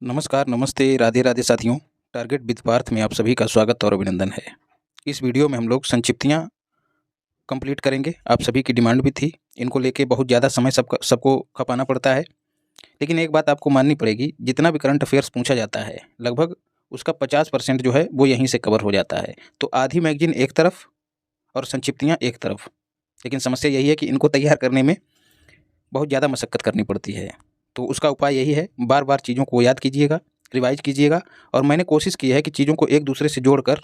नमस्कार, नमस्ते, राधे राधे साथियों। टारगेट विद पार्थ में आप सभी का स्वागत और अभिनंदन है। इस वीडियो में हम लोग संक्षिप्तियाँ कंप्लीट करेंगे। आप सभी की डिमांड भी थी। इनको लेके बहुत ज़्यादा समय सबको खपाना पड़ता है, लेकिन एक बात आपको माननी पड़ेगी, जितना भी करंट अफेयर्स पूछा जाता है लगभग उसका 50% जो है वो यहीं से कवर हो जाता है। तो आधी मैगजीन एक तरफ और संक्षिप्तियाँ एक तरफ, लेकिन समस्या यही है कि इनको तैयार करने में बहुत ज़्यादा मशक्क़त करनी पड़ती है। तो उसका उपाय यही है, बार बार चीज़ों को याद कीजिएगा, रिवाइज कीजिएगा, और मैंने कोशिश की है कि चीज़ों को एक दूसरे से जोड़कर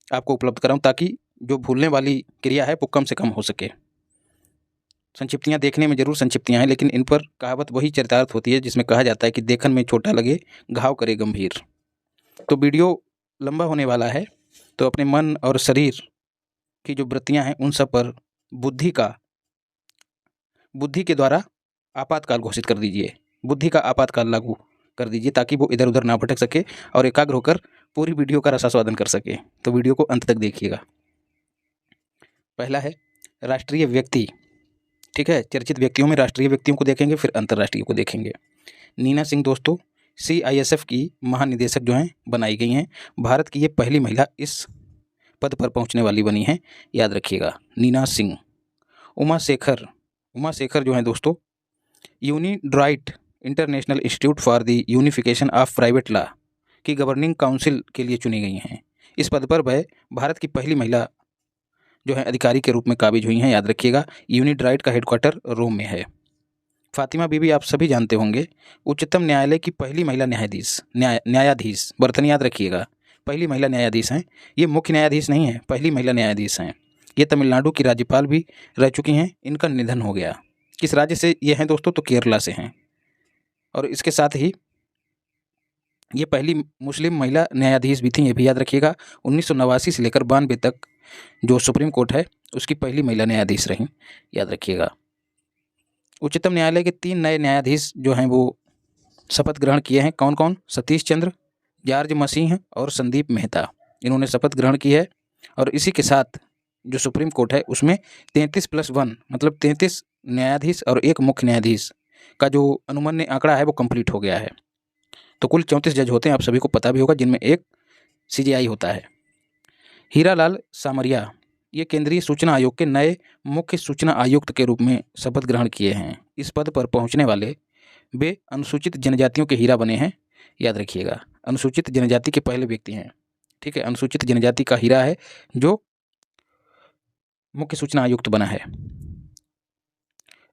आपको उपलब्ध कराऊं, ताकि जो भूलने वाली क्रिया है वो कम से कम हो सके। संक्षिप्तियाँ देखने में ज़रूर संक्षिप्तियाँ हैं, लेकिन इन पर कहावत वही चरितार्थ होती है जिसमें कहा जाता है कि देखन में छोटा लगे, घाव करे गंभीर। तो वीडियो लंबा होने वाला है, तो अपने मन और शरीर की जो वृत्तियाँ हैं उन सब पर बुद्धि के द्वारा आपातकाल घोषित कर दीजिए। बुद्धि का आपातकाल लागू कर दीजिए, ताकि वो इधर उधर ना भटक सके और एकाग्र होकर पूरी वीडियो का रसास्वादन कर सके। तो वीडियो को अंत तक देखिएगा। पहला है राष्ट्रीय व्यक्ति। ठीक है, चर्चित व्यक्तियों में राष्ट्रीय व्यक्तियों को देखेंगे, फिर अंतर्राष्ट्रीय को देखेंगे। नीना सिंह दोस्तों CISF की महानिदेशक जो हैं बनाई गई हैं। भारत की ये पहली महिला इस पद पर पहुंचने वाली बनी हैं, याद रखिएगा, नीना सिंह। उमा शेखर जो हैं दोस्तों UNIDROIT International Institute for the Unification of Private Law की गवर्निंग काउंसिल के लिए चुनी गई हैं। इस पद पर वह भारत की पहली महिला जो है अधिकारी के रूप में काबिज हुई हैं, याद रखिएगा। यूनिड्राइट का हेडक्वार्टर रोम में है। फातिमा बीबी आप सभी जानते होंगे, उच्चतम न्यायालय की पहली महिला न्यायाधीश, बर्तन याद रखिएगा, पहली महिला न्यायाधीश हैं। ये मुख्य न्यायाधीश नहीं है, पहली महिला न्यायाधीश हैं। ये तमिलनाडु की राज्यपाल भी रह चुकी हैं। इनका निधन हो गया। किस राज्य से ये हैं दोस्तों? तो केरला से हैं। और इसके साथ ही ये पहली मुस्लिम महिला न्यायाधीश भी थी, ये भी याद रखिएगा। 1989 से लेकर 92 तक जो सुप्रीम कोर्ट है उसकी पहली महिला न्यायाधीश रहीं, याद रखिएगा। उच्चतम न्यायालय के 3 नए न्यायाधीश जो हैं वो शपथ ग्रहण किए हैं। कौन कौन? सतीश चंद्र, जॉर्ज मसीह और संदीप मेहता, इन्होंने शपथ ग्रहण की है। और इसी के साथ जो सुप्रीम कोर्ट है उसमें 33+1 मतलब 33 न्यायाधीश और एक मुख्य न्यायाधीश का जो अनुमान्य आंकड़ा है वो कंप्लीट हो गया है। तो कुल 34 जज होते हैं, आप सभी को पता भी होगा, जिनमें एक CJI होता है। हीरालाल सामरिया ये केंद्रीय सूचना आयोग के नए मुख्य सूचना आयुक्त के रूप में शपथ ग्रहण किए हैं। इस पद पर पहुंचने वाले वे अनुसूचित जनजातियों के हीरा बने हैं, याद रखिएगा। अनुसूचित जनजाति के पहले व्यक्ति हैं। ठीक है, अनुसूचित जनजाति का हीरा है जो मुख्य सूचना आयुक्त बना है।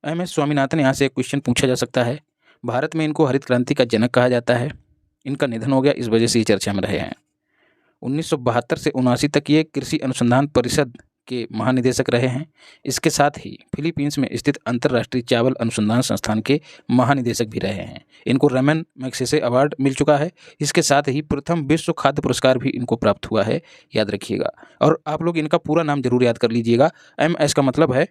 MS स्वामीनाथन, यहाँ से एक क्वेश्चन पूछा जा सकता है। भारत में इनको हरित क्रांति का जनक कहा जाता है। इनका निधन हो गया, इस वजह से ये चर्चा में रहे हैं। 1972 से 79 तक ये कृषि अनुसंधान परिषद के महानिदेशक रहे हैं। इसके साथ ही फिलीपींस में स्थित अंतर्राष्ट्रीय चावल अनुसंधान संस्थान के महानिदेशक भी रहे हैं। इनको रमन मैग्सेसे अवार्ड मिल चुका है। इसके साथ ही प्रथम विश्व खाद्य पुरस्कार भी इनको प्राप्त हुआ है, याद रखिएगा। और आप लोग इनका पूरा नाम जरूर याद कर लीजिएगा। MS का मतलब है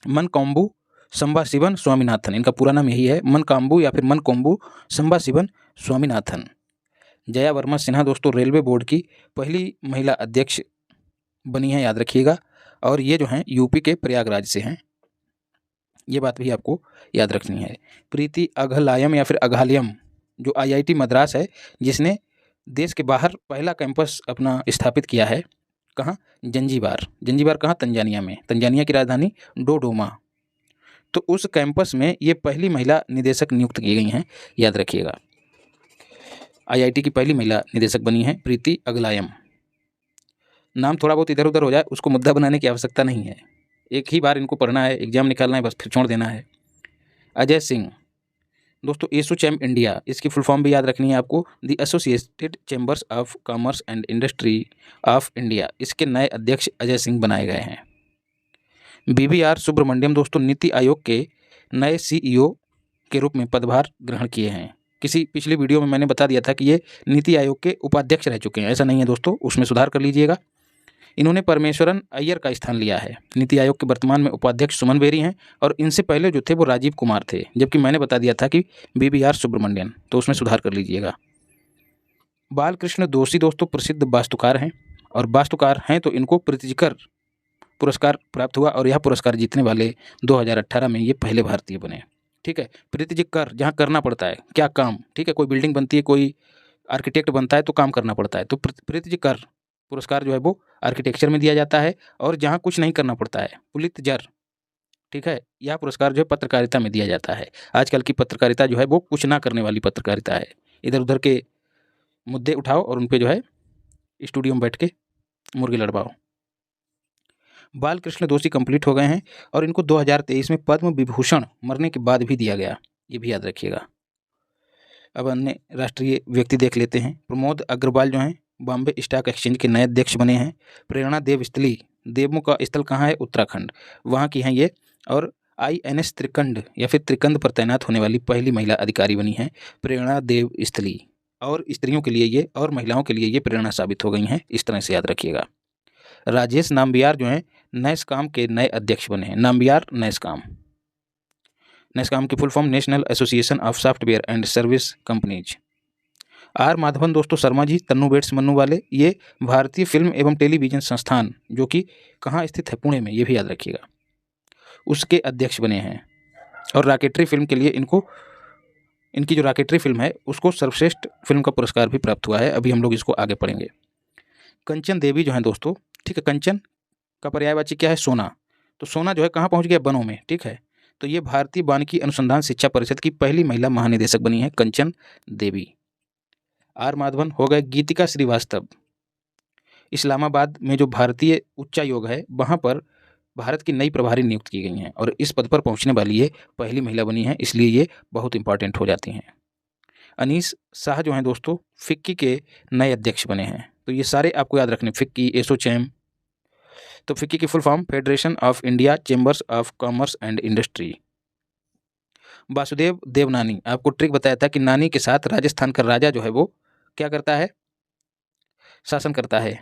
मनकोम्बू संबाशिवन स्वामीनाथन। इनका पूरा नाम यही है, मनकाम्बू या फिर मनकोम्बू संबाशिवन स्वामीनाथन। जया वर्मा सिन्हा दोस्तों रेलवे बोर्ड की पहली महिला अध्यक्ष बनी है, याद रखिएगा। और ये जो हैं यूपी के प्रयागराज से हैं, ये बात भी आपको याद रखनी है। प्रीति अघलायम या फिर अघालियम जो IIT मद्रास है, जिसने देश के बाहर पहला कैंपस अपना स्थापित किया है। कहाँ? जंजीबार कहाँ? तंजानिया में। तंजानिया की राजधानी डोडोमा। तो उस कैंपस में ये पहली महिला निदेशक नियुक्त की गई हैं, याद रखिएगा। IIT की पहली महिला निदेशक बनी है प्रीति अगलायम। नाम थोड़ा बहुत इधर उधर हो जाए उसको मुद्दा बनाने की आवश्यकता नहीं है, एक ही बार इनको पढ़ना है, एग्जाम निकालना है, बस फिर छोड़ देना है। अजय सिंह दोस्तों एसोचैम इंडिया, इसकी फुल फॉर्म भी याद रखनी है आपको, the associated chambers of commerce and industry of India, इसके नए अध्यक्ष अजय सिंह बनाए गए हैं। BVR सुब्रमण्यम दोस्तों नीति आयोग के नए CEO के रूप में पदभार ग्रहण किए हैं। किसी पिछली वीडियो में मैंने बता दिया था कि ये नीति आयोग के उपाध्यक्ष रह चुके हैं, ऐसा नहीं है दोस्तों, उसमें सुधार कर लीजिएगा। इन्होंने परमेश्वरन अय्यर का स्थान लिया है। नीति आयोग के वर्तमान में उपाध्यक्ष सुमन बेरी हैं, और इनसे पहले जो थे वो राजीव कुमार थे, जबकि मैंने बता दिया था कि BVR सुब्रमण्यन, तो उसमें सुधार कर लीजिएगा। बालकृष्ण दोषी दोस्तों प्रसिद्ध वास्तुकार हैं, और वास्तुकार हैं तो इनको प्रीतिकर पुरस्कार प्राप्त हुआ, और यह पुरस्कार जीतने वाले 2018 में ये पहले भारतीय बने। ठीक है। प्रीतिजी कर, जहाँ करना पड़ता है, क्या काम, ठीक है, कोई बिल्डिंग बनती है, कोई आर्किटेक्ट बनता है तो काम करना पड़ता है, तो प्रीतिजी कर पुरस्कार जो है वो आर्किटेक्चर में दिया जाता है। और जहाँ कुछ नहीं करना पड़ता है, पुलित जर, ठीक है, यह पुरस्कार जो है पत्रकारिता में दिया जाता है। आजकल की पत्रकारिता जो है वो कुछ ना करने वाली पत्रकारिता है, इधर उधर के मुद्दे उठाओ और उन पे जो है स्टूडियो में बैठ के मुर्गी लड़वाओ। बाल कृष्ण दोषी कंप्लीट हो गए हैं और इनको 2023 में पद्म विभूषण मरने के बाद भी दिया गया, ये भी याद रखिएगा। अब अन्य राष्ट्रीय व्यक्ति देख लेते हैं। प्रमोद अग्रवाल जो हैं बॉम्बे स्टॉक एक्सचेंज के नए अध्यक्ष बने हैं। प्रेरणा देवस्थली, देवों का स्थल कहाँ है, उत्तराखंड, वहाँ की हैं ये। और INS त्रिकंड या फिर त्रिकंद पर तैनात होने वाली पहली महिला अधिकारी बनी हैं प्रेरणा देवस्थली। और स्त्रियों के लिए ये और महिलाओं के लिए ये प्रेरणा साबित हो गई हैं, इस तरह से याद रखिएगा। राजेश नाम्बियार जो हैं नैसकॉम के नए अध्यक्ष बने हैं। नाम्बियार नैसकॉम, नैसकॉम की full form national association of software and service companies. R Madhavan दोस्तों शर्मा जी, तन्नू बेट्स मन्नू वाले, ये भारतीय फिल्म एवं टेलीविजन संस्थान जो कि कहाँ स्थित है, पुणे में, ये भी याद रखिएगा, उसके अध्यक्ष बने हैं। और रॉकेटरी फिल्म के लिए इनकी जो रॉकेटरी फिल्म है उसको सर्वश्रेष्ठ फिल्म का पुरस्कार भी प्राप्त हुआ है। अभी हम लोग इसको आगे पढ़ेंगे। कंचन देवी जो हैं दोस्तों, ठीक है, कंचन का पर्यायवाची क्या है, सोना। तो सोना जो है कहाँ पहुँच गया, वनों में, ठीक है। तो ये भारतीय वानिकी अनुसंधान शिक्षा परिषद की पहली महिला महानिदेशक बनी है कंचन देवी। आर माधवन हो गए। गीतिका श्रीवास्तव, इस्लामाबाद में जो भारतीय उच्चायोग है वहाँ पर भारत की नई प्रभारी नियुक्त की गई हैं और इस पद पर पहुँचने वाली ये पहली महिला बनी है, इसलिए ये बहुत इंपॉर्टेंट हो जाती हैं। अनीस शाह जो हैं दोस्तों फिक्की के नए अध्यक्ष बने हैं। तो ये सारे आपको याद रखने, फिक्की, एसोचैम। तो फिक्की की full form federation of India chambers of commerce and industry. Vasudev Devnani, आपको ट्रिक बताया था कि नानी के साथ राजस्थान का राजा जो है वो क्या करता है, शासन करता है।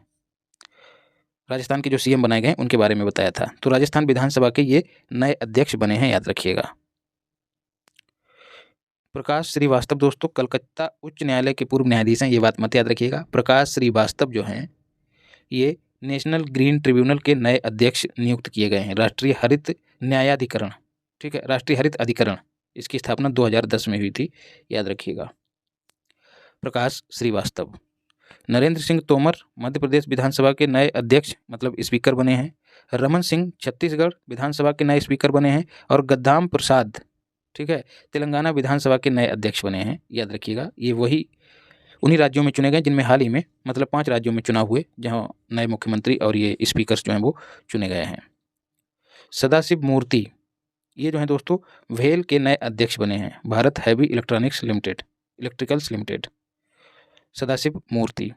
राजस्थान के जो CM बनाए गए उनके बारे में बताया था। तो राजस्थान विधानसभा के ये नए अध्यक्ष बने हैं, याद रखिएगा। प्रकाश श्रीवास्तव दोस्तों कलकत्ता उच्च न्यायालय के पूर्व न्यायाधीश हैं, ये बात मत याद रखिएगा। प्रकाश श्रीवास्तव जो हैं ये नेशनल ग्रीन ट्रिब्यूनल के नए अध्यक्ष नियुक्त किए गए हैं। राष्ट्रीय हरित न्यायाधिकरण, ठीक है, राष्ट्रीय हरित अधिकरण, इसकी स्थापना 2010 में हुई थी, याद रखिएगा। प्रकाश श्रीवास्तव। नरेंद्र सिंह तोमर मध्य प्रदेश विधानसभा के नए अध्यक्ष मतलब स्पीकर बने हैं। रमन सिंह छत्तीसगढ़ विधानसभा के नए स्पीकर बने हैं। और गद्दाम प्रसाद, ठीक है, तेलंगाना विधानसभा के नए अध्यक्ष बने हैं, याद रखिएगा। ये उन्हीं राज्यों में चुने गए जिनमें हाल ही में मतलब 5 राज्यों में चुनाव हुए जहां नए मुख्यमंत्री और ये स्पीकर्स जो हैं वो चुने गए हैं। सदाशिव मूर्ति, ये जो हैं दोस्तों वेल के नए अध्यक्ष बने हैं। Bharat Heavy Electricals Limited. Sadashiv Murthy.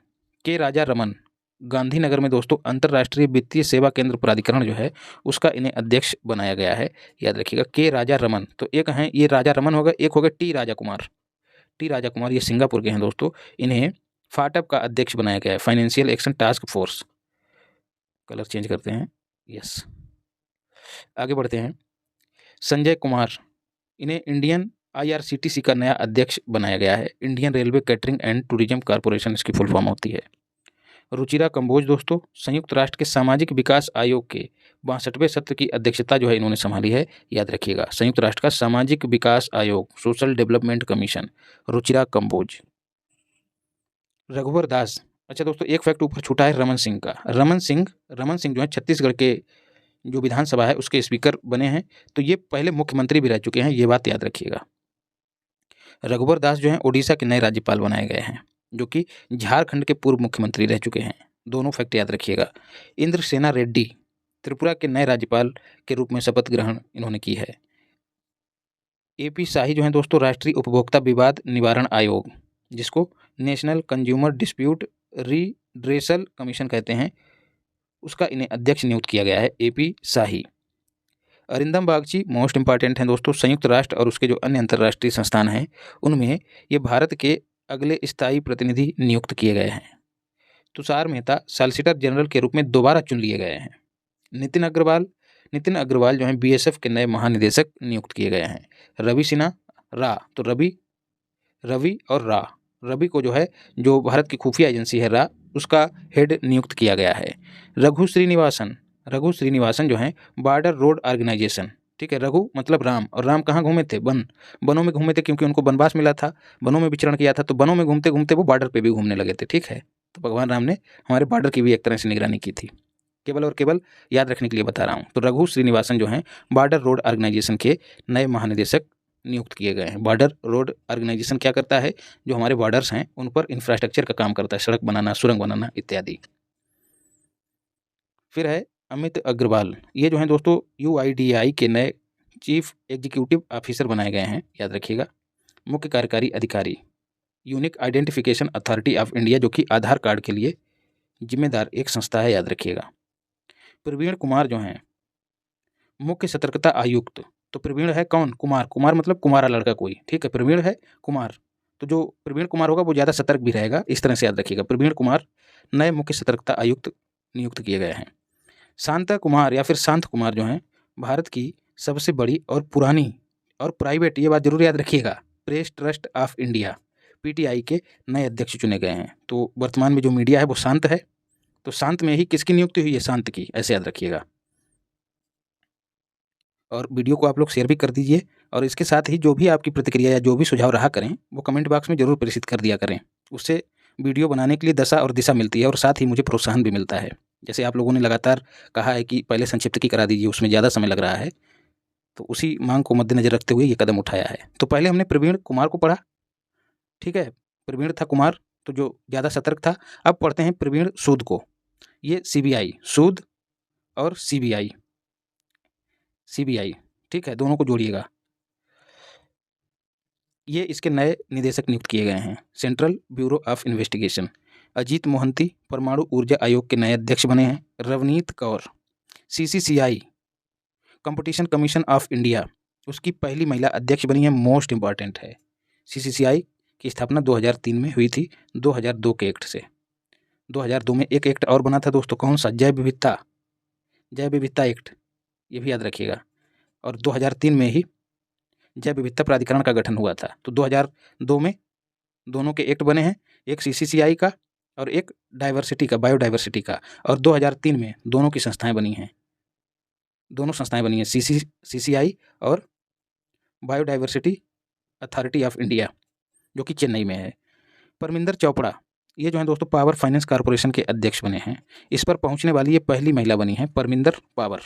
K राजा रमन, गांधीनगर में दोस्तों अंतर्राष्ट्रीय वित्तीय सेवा केंद्र प्राधिकरण जो है उसका इन्हें अध्यक्ष बनाया गया है, याद रखिएगा। के राजा रमन, तो एक हैं ये राजा रमन होगा, एक होगा टी राजा कुमार, ये सिंगापुर के हैं दोस्तों। इन्हें फाटअप का अध्यक्ष बनाया गया है, financial action task force. Colour change करते हैं, यस। आगे बढ़ते हैं। संजय कुमार, इन्हें इंडियन IRCTC का नया अध्यक्ष बनाया गया है। Indian railway catering and tourism corporation इसकी फुल फॉर्म होती है। रुचिरा कंबोज दोस्तों संयुक्त राष्ट्र के सामाजिक विकास आयोग के 62वें सत्र की अध्यक्षता जो है इन्होंने संभाली है, याद रखिएगा। संयुक्त राष्ट्र का सामाजिक विकास आयोग, social development commission, Ruchira Kamboj. Raghubar Das, अच्छा दोस्तों एक फैक्ट ऊपर छूटा है रमन सिंह का। रमन सिंह जो है छत्तीसगढ़ के जो विधानसभा है उसके स्पीकर बने हैं। तो ये पहले मुख्यमंत्री भी रह चुके हैं, ये बात याद रखिएगा। रघुवर दास जो हैं ओडिशा के नए राज्यपाल बनाए गए हैं, जो कि झारखंड के पूर्व मुख्यमंत्री रह चुके हैं। दोनों फैक्ट याद रखिएगा। इंद्रसेना रेड्डी त्रिपुरा के नए राज्यपाल के रूप में शपथ ग्रहण इन्होंने की है। AP शाही जो हैं दोस्तों राष्ट्रीय उपभोक्ता विवाद निवारण आयोग, जिसको national consumer dispute redressal commission कहते हैं, उसका इन्हें अध्यक्ष नियुक्त किया गया है, AP शाही। अरिंदम बागची मोस्ट इंपॉर्टेंट हैं दोस्तों। संयुक्त राष्ट्र और उसके जो अन्य अंतर्राष्ट्रीय संस्थान हैं उनमें ये भारत के अगले स्थायी प्रतिनिधि नियुक्त किए गए हैं। तुषार मेहता सॉलिसिटर जनरल के रूप में दोबारा चुन लिए गए हैं। नितिन अग्रवाल जो हैं BSF के नए महानिदेशक नियुक्त किए गए हैं। रवि सिन्हा रा, तो रवि और रा, रवि को जो है जो भारत की खुफिया एजेंसी है रा, उसका हेड नियुक्त किया गया है। रघु श्रीनिवासन जो हैं बॉर्डर रोड ऑर्गेनाइजेशन, ठीक है। रघु मतलब राम, और राम कहाँ घूमे थे? वनों में घूमे थे, क्योंकि उनको वनवास मिला था, वनों में विचरण किया था, तो वनों में घूमते घूमते वो बॉर्डर पे भी घूमने लगे थे। ठीक है, तो भगवान राम ने हमारे बॉर्डर की भी एक तरह से निगरानी की थी। केवल और केवल याद रखने के लिए बता रहा हूँ। तो रघु श्रीनिवासन जो हैं बॉर्डर रोड ऑर्गेनाइजेशन के नए महानिदेशक नियुक्त किए गए हैं। बॉर्डर रोड ऑर्गेनाइजेशन क्या करता है? जो हमारे बॉर्डर्स हैं उन पर इंफ्रास्ट्रक्चर का काम करता है, सड़क बनाना, सुरंग बनाना इत्यादि। फिर है अमित अग्रवाल, ये जो हैं दोस्तों UIDAI के नए चीफ एग्जीक्यूटिव ऑफिसर बनाए गए हैं, याद रखिएगा। मुख्य कार्यकारी अधिकारी, unique identification authority of India, जो कि आधार कार्ड के लिए जिम्मेदार एक संस्था है, याद रखिएगा। प्रवीण कुमार जो हैं मुख्य सतर्कता आयुक्त। तो प्रवीण है कौन? कुमार। कुमार मतलब कुमारा लड़का कोई, ठीक है। प्रवीण है कुमार, तो जो प्रवीण कुमार होगा वो ज़्यादा सतर्क भी रहेगा, इस तरह से याद रखिएगा। प्रवीण कुमार नए मुख्य सतर्कता आयुक्त नियुक्त किए गए हैं। शांता कुमार या फिर शांत कुमार जो हैं भारत की सबसे बड़ी और पुरानी और प्राइवेट, ये बात जरूर याद रखिएगा, press trust of India PTI के नए अध्यक्ष चुने गए हैं। तो वर्तमान में जो मीडिया है वो शांत है, तो शांत में ही किसकी नियुक्ति हुई है? शांत की, ऐसे याद रखिएगा। और वीडियो को आप लोग शेयर भी कर दीजिए, और इसके साथ ही जो भी आपकी प्रतिक्रिया या जो भी सुझाव रहा करें वो कमेंट बॉक्स में ज़रूर प्रेषित कर दिया करें। उससे वीडियो बनाने के लिए दशा और दिशा मिलती है, और साथ ही मुझे प्रोत्साहन भी मिलता है। जैसे आप लोगों ने लगातार कहा है कि पहले संक्षिप्त की करा दीजिए, उसमें ज़्यादा समय लग रहा है, तो उसी मांग को मद्देनजर रखते हुए ये कदम उठाया है। तो पहले हमने प्रवीण कुमार को पढ़ा, ठीक है, प्रवीण था कुमार, तो जो ज़्यादा सतर्क था। अब पढ़ते हैं प्रवीण सूद को। ये CBI, सूद और CBI, ठीक है, दोनों को जोड़िएगा। ये इसके नए निदेशक नियुक्त किए गए हैं। Central bureau of investigation, Ajit Mohanty परमाणु ऊर्जा आयोग के नए अध्यक्ष बने हैं। Ravneet Kaur CCCI competition commission of India, उसकी पहली महिला अध्यक्ष बनी है, मोस्ट इंपॉर्टेंट है। CCCI की स्थापना 2003 में हुई थी, 2002 के एक्ट से। 2002 में एक एक्ट और बना था दोस्तों, कौन सा? जैव विविधता एक्ट, ये भी याद रखिएगा। और 2003 में ही जैव विविधता प्राधिकरण का गठन हुआ था। तो 2002 में दोनों के एक्ट बने हैं, एक CCCI का और एक डाइवर्सिटी का, बायोडाइवर्सिटी का। और 2003 में दोनों की संस्थाएं बनी हैं, दोनों संस्थाएं बनी हैं, CCI और बायोडाइवर्सिटी अथॉरिटी ऑफ इंडिया, जो कि चेन्नई में है। परमिंदर चोपड़ा, ये जो है दोस्तों पावर फाइनेंस कॉर्पोरेशन के अध्यक्ष बने हैं। इस पर पहुंचने वाली ये पहली महिला बनी है, परमिंदर पावर,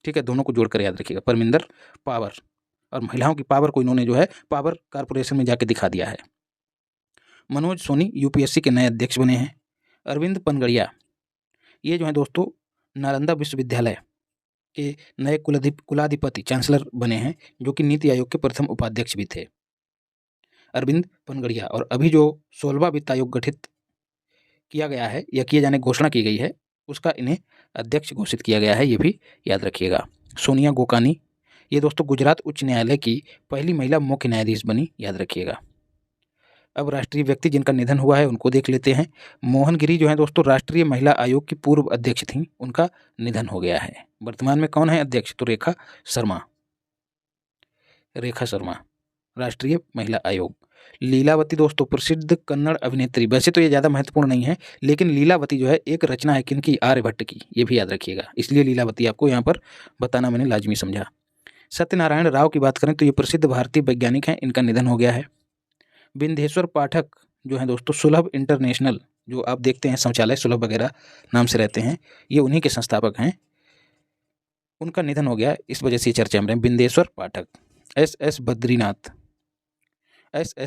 ठीक है, दोनों को जोड़कर याद रखिएगा, परमिंदर पावर। और महिलाओं की पावर को इन्होंने जो है पावर कॉर्पोरेशन में जाके दिखा दिया है। मनोज सोनी UPSC के नए अध्यक्ष बने हैं। अरविंद पनगड़िया, ये जो है दोस्तों नालंदा विश्वविद्यालय के नए कुलाधिपति चांसलर बने हैं, जो कि नीति आयोग के प्रथम उपाध्यक्ष भी थे, अरविंद पनगड़िया। और अभी जो 16वां वित्त आयोग गठित किया गया है या किए जाने की घोषणा की गई है, उसका इन्हें अध्यक्ष घोषित किया गया है, ये भी याद रखिएगा। सोनिया गोकानी, ये दोस्तों गुजरात उच्च न्यायालय की पहली महिला मुख्य न्यायाधीश बनी, याद रखिएगा। अब राष्ट्रीय व्यक्ति जिनका निधन हुआ है उनको देख लेते हैं। मोहन गिरी जो है दोस्तों राष्ट्रीय महिला आयोग की पूर्व अध्यक्ष थीं, उनका निधन हो गया है। वर्तमान में कौन है अध्यक्ष? तो रेखा शर्मा, राष्ट्रीय महिला आयोग। लीलावती दोस्तों प्रसिद्ध कन्नड़ अभिनेत्री, वैसे तो ये ज़्यादा महत्वपूर्ण नहीं है, लेकिन लीलावती जो है एक रचना है किनकी? आर्यभट्ट की, ये भी याद रखिएगा, इसलिए लीलावती आपको यहाँ पर बताना मैंने लाजमी समझा। सत्यनारायण राव की बात करें तो ये प्रसिद्ध भारतीय वैज्ञानिक हैं, इनका निधन हो गया है। बिंदेश्वर पाठक जो है दोस्तों सुलभ इंटरनेशनल, जो आप देखते हैं शौचालय सुलभ वगैरह नाम से रहते हैं, ये उन्हीं के संस्थापक हैं, उनका निधन हो गया, इस वजह से चर्चा में रहे। बिंदेश्वर पाठक। SS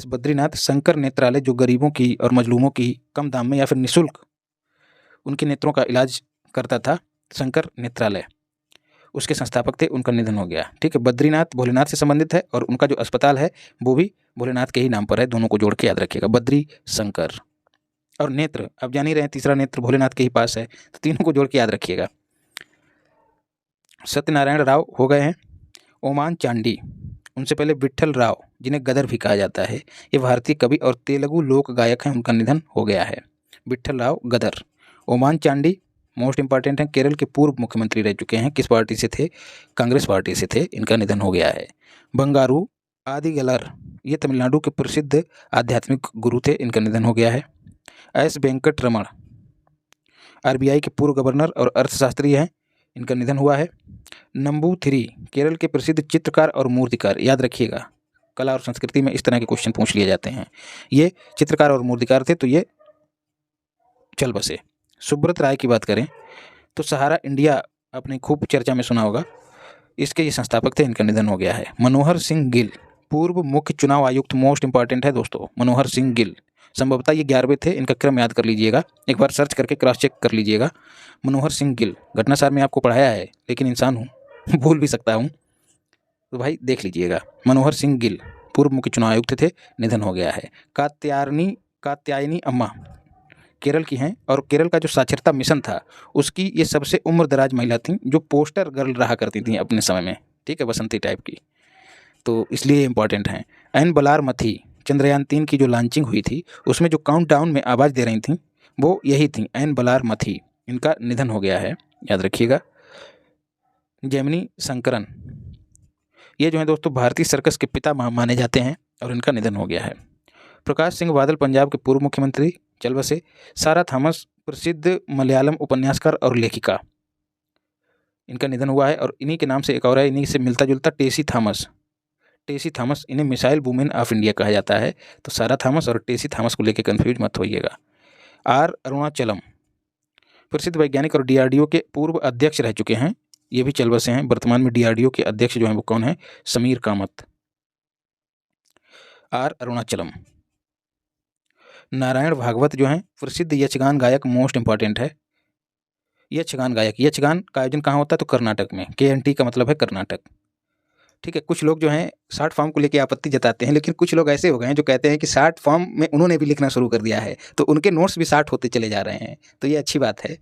बद्रीनाथ शंकर नेत्रालय, जो गरीबों की और मजलूमों की कम दाम में या फिर निःशुल्क उनके नेत्रों का इलाज करता था, शंकर नेत्रालय, उसके संस्थापक थे, उनका निधन हो गया। ठीक है, बद्रीनाथ भोलेनाथ से संबंधित है और उनका जो अस्पताल है वो भी भोलेनाथ के ही नाम पर है, दोनों को जोड़ के याद रखिएगा, बद्री शंकर। और नेत्र, अब जान ही रहे हैं तीसरा नेत्र भोलेनाथ के ही पास है, तो तीनों को जोड़ के याद रखिएगा। सत्यनारायण राव हो गए हैं। ओमान चांडी, उनसे पहले विट्ठल राव, जिन्हें गदर भी कहा जाता है, ये भारतीय कवि और तेलुगु लोक गायक हैं, उनका निधन हो गया है। विट्ठल राव गदर। ओमान चांडी मोस्ट इंपॉर्टेंट हैं, केरल के पूर्व मुख्यमंत्री रह चुके हैं, किस पार्टी से थे? कांग्रेस पार्टी से थे, इनका निधन हो गया है। बंगारू आदिगलर, ये तमिलनाडु के प्रसिद्ध आध्यात्मिक गुरु थे, इनका निधन हो गया है। S वेंकट रमण RBI के पूर्व गवर्नर और अर्थशास्त्री हैं, इनका निधन हुआ है। नंबूथिरी केरल के प्रसिद्ध चित्रकार और मूर्तिकार, याद रखिएगा कला और संस्कृति में इस तरह के क्वेश्चन पूछ लिए जाते हैं। ये चित्रकार और मूर्तिकार थे, तो ये चल बसे। सुब्रत राय की बात करें तो सहारा इंडिया आपने खूब चर्चा में सुना होगा, इसके ये संस्थापक थे, इनका निधन हो गया है। मनोहर सिंह गिल पूर्व मुख्य चुनाव आयुक्त, मोस्ट इंपॉर्टेंट है दोस्तों, मनोहर सिंह गिल, संभवतः ये 11वें थे, इनका क्रम याद कर लीजिएगा, एक बार सर्च करके क्रॉस चेक कर लीजिएगा। मनोहर सिंह गिल, घटनासार में आपको पढ़ाया है, लेकिन इंसान हूँ भूल भी सकता हूँ, तो भाई देख लीजिएगा। मनोहर सिंह गिल पूर्व मुख्य चुनाव आयुक्त थे, निधन हो गया है। कात्यायनी अम्मा केरल की हैं, और केरल का जो साक्षरता मिशन था उसकी ये सबसे उम्रदराज महिला थी, जो पोस्टर गर्ल रहा करती थी अपने समय में, ठीक है, बसंती टाइप की, तो इसलिए इम्पॉर्टेंट हैं। एन बलारमथी, चंद्रयान 3 की जो लॉन्चिंग हुई थी उसमें जो काउंटडाउन में आवाज़ दे रही थी वो यही थी, एन बलारमथी, इनका निधन हो गया है, याद रखिएगा। जेमिनी शंकरन, ये जो है दोस्तों भारतीय सर्कस के पिता माने जाते हैं, और इनका निधन हो गया है। प्रकाश सिंह बादल पंजाब के पूर्व मुख्यमंत्री, चल बसे। सारा थॉमस प्रसिद्ध मलयालम उपन्यासकार और लेखिका, इनका निधन हुआ है। और इन्हीं के नाम से एक और है, इन्हीं से मिलता जुलता, टेसी थॉमस, इन्हें मिसाइल वुमेन ऑफ इंडिया कहा जाता है। तो सारा थॉमस और टेसी थॉमस को लेकर कंफ्यूज मत होइएगा। आर अरुणाचलम प्रसिद्ध वैज्ञानिक और डीआरडीओ के पूर्व अध्यक्ष रह चुके हैं, ये भी चल बसे हैं। वर्तमान में डीआरडीओ के अध्यक्ष जो हैं वो कौन है? समीर कामत। आर अरुणाचलम। नारायण भागवत जो हैं प्रसिद्ध यक्षगान गायक, मोस्ट इंपॉर्टेंट है, यक्षगान गायक। यक्षगान का आयोजन कहाँ होता है? तो कर्नाटक में। KNT का मतलब है कर्नाटक, ठीक है। कुछ लोग जो हैं शॉर्ट फॉर्म को लेकर आपत्ति जताते हैं, लेकिन कुछ लोग ऐसे हो गए हैं जो कहते हैं कि शॉर्ट फॉर्म में उन्होंने भी लिखना शुरू कर दिया है, तो उनके नोट्स भी शॉर्ट होते चले जा रहे हैं, तो ये अच्छी बात है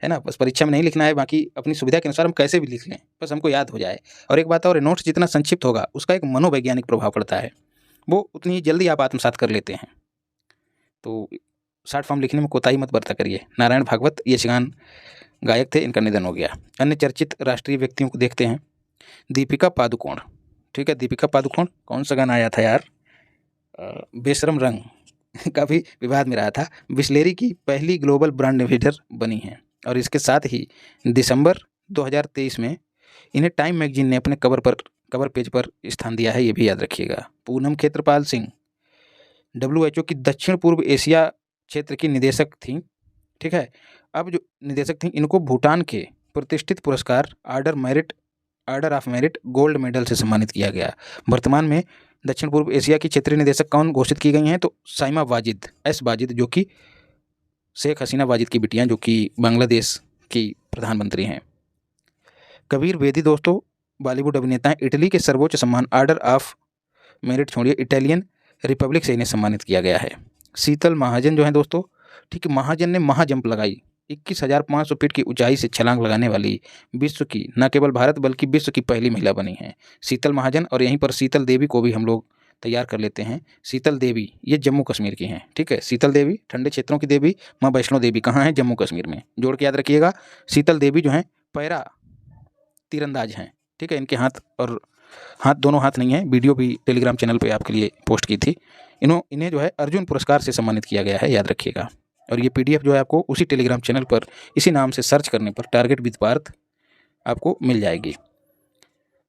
ना। बस परीक्षा में नहीं लिखना है, बाकी अपनी सुविधा के अनुसार हम कैसे भी लिख लें, बस हमको याद हो जाए। और एक बात और, नोट्स जितना संक्षिप्त होगा उसका एक मनोवैज्ञानिक प्रभाव पड़ता है, वो उतनी जल्दी आप आत्मसात कर लेते हैं। तो शॉर्ट फॉर्म लिखने में कोताही मत बरता करिए। नारायण भागवत यक्षगान गायक थे, इनका निधन हो गया। अन्य चर्चित राष्ट्रीय व्यक्तियों को देखते हैं। दीपिका पादुकोण, ठीक है, दीपिका पादुकोण कौन सा गाना आया था यार, बेशरम रंग का भी विवाद में रहा था। बिस्लेरी की पहली ग्लोबल ब्रांड एम्बेसडर बनी हैं, और इसके साथ ही दिसंबर 2023 में इन्हें टाइम मैगजीन ने अपने कवर पेज पर स्थान दिया है, ये भी याद रखिएगा। पूनम खेत्रपाल सिंह WHO की दक्षिण पूर्व एशिया क्षेत्र की निदेशक थी, ठीक है। अब जो निदेशक थी, इनको भूटान के प्रतिष्ठित पुरस्कार order of merit gold medal से सम्मानित किया गया। वर्तमान में दक्षिण पूर्व एशिया की क्षेत्रीय निदेशक कौन घोषित की गई हैं? तो साइमा वाजिद, वाजिद, जो कि शेख हसीना वाजिद की बिटियां, जो कि बांग्लादेश की प्रधानमंत्री हैं। कबीर बेदी दोस्तों बॉलीवुड अभिनेता हैं, इटली के सर्वोच्च सम्मान ऑर्डर ऑफ मेरिट छोड़िए, इटालियन रिपब्लिक से इन्हें सम्मानित किया गया है। शीतल महाजन जो है दोस्तों, ठीक है, महाजन ने महाजंप लगाई, 21,500 फीट की ऊंचाई से छलांग लगाने वाली विश्व की, न केवल भारत बल्कि विश्व की पहली महिला बनी हैं शीतल महाजन। और यहीं पर शीतल देवी को भी हम लोग तैयार कर लेते हैं। शीतल देवी ये जम्मू कश्मीर की हैं, ठीक है। शीतल देवी ठंडे क्षेत्रों की देवी, माँ वैष्णो देवी कहाँ है? जम्मू कश्मीर में, जोड़ के याद रखिएगा। शीतल देवी जो हैं पैरा तीरंदाज हैं, ठीक है। इनके हाथ दोनों हाथ नहीं है, वीडियो भी टेलीग्राम चैनल पर आपके लिए पोस्ट की थी। इन्हें जो है अर्जुन पुरस्कार से सम्मानित किया गया है, याद रखिएगा। और ये PDF जो है आपको उसी टेलीग्राम चैनल पर इसी नाम से सर्च करने पर टारगेट विद पार्थ आपको मिल जाएगी।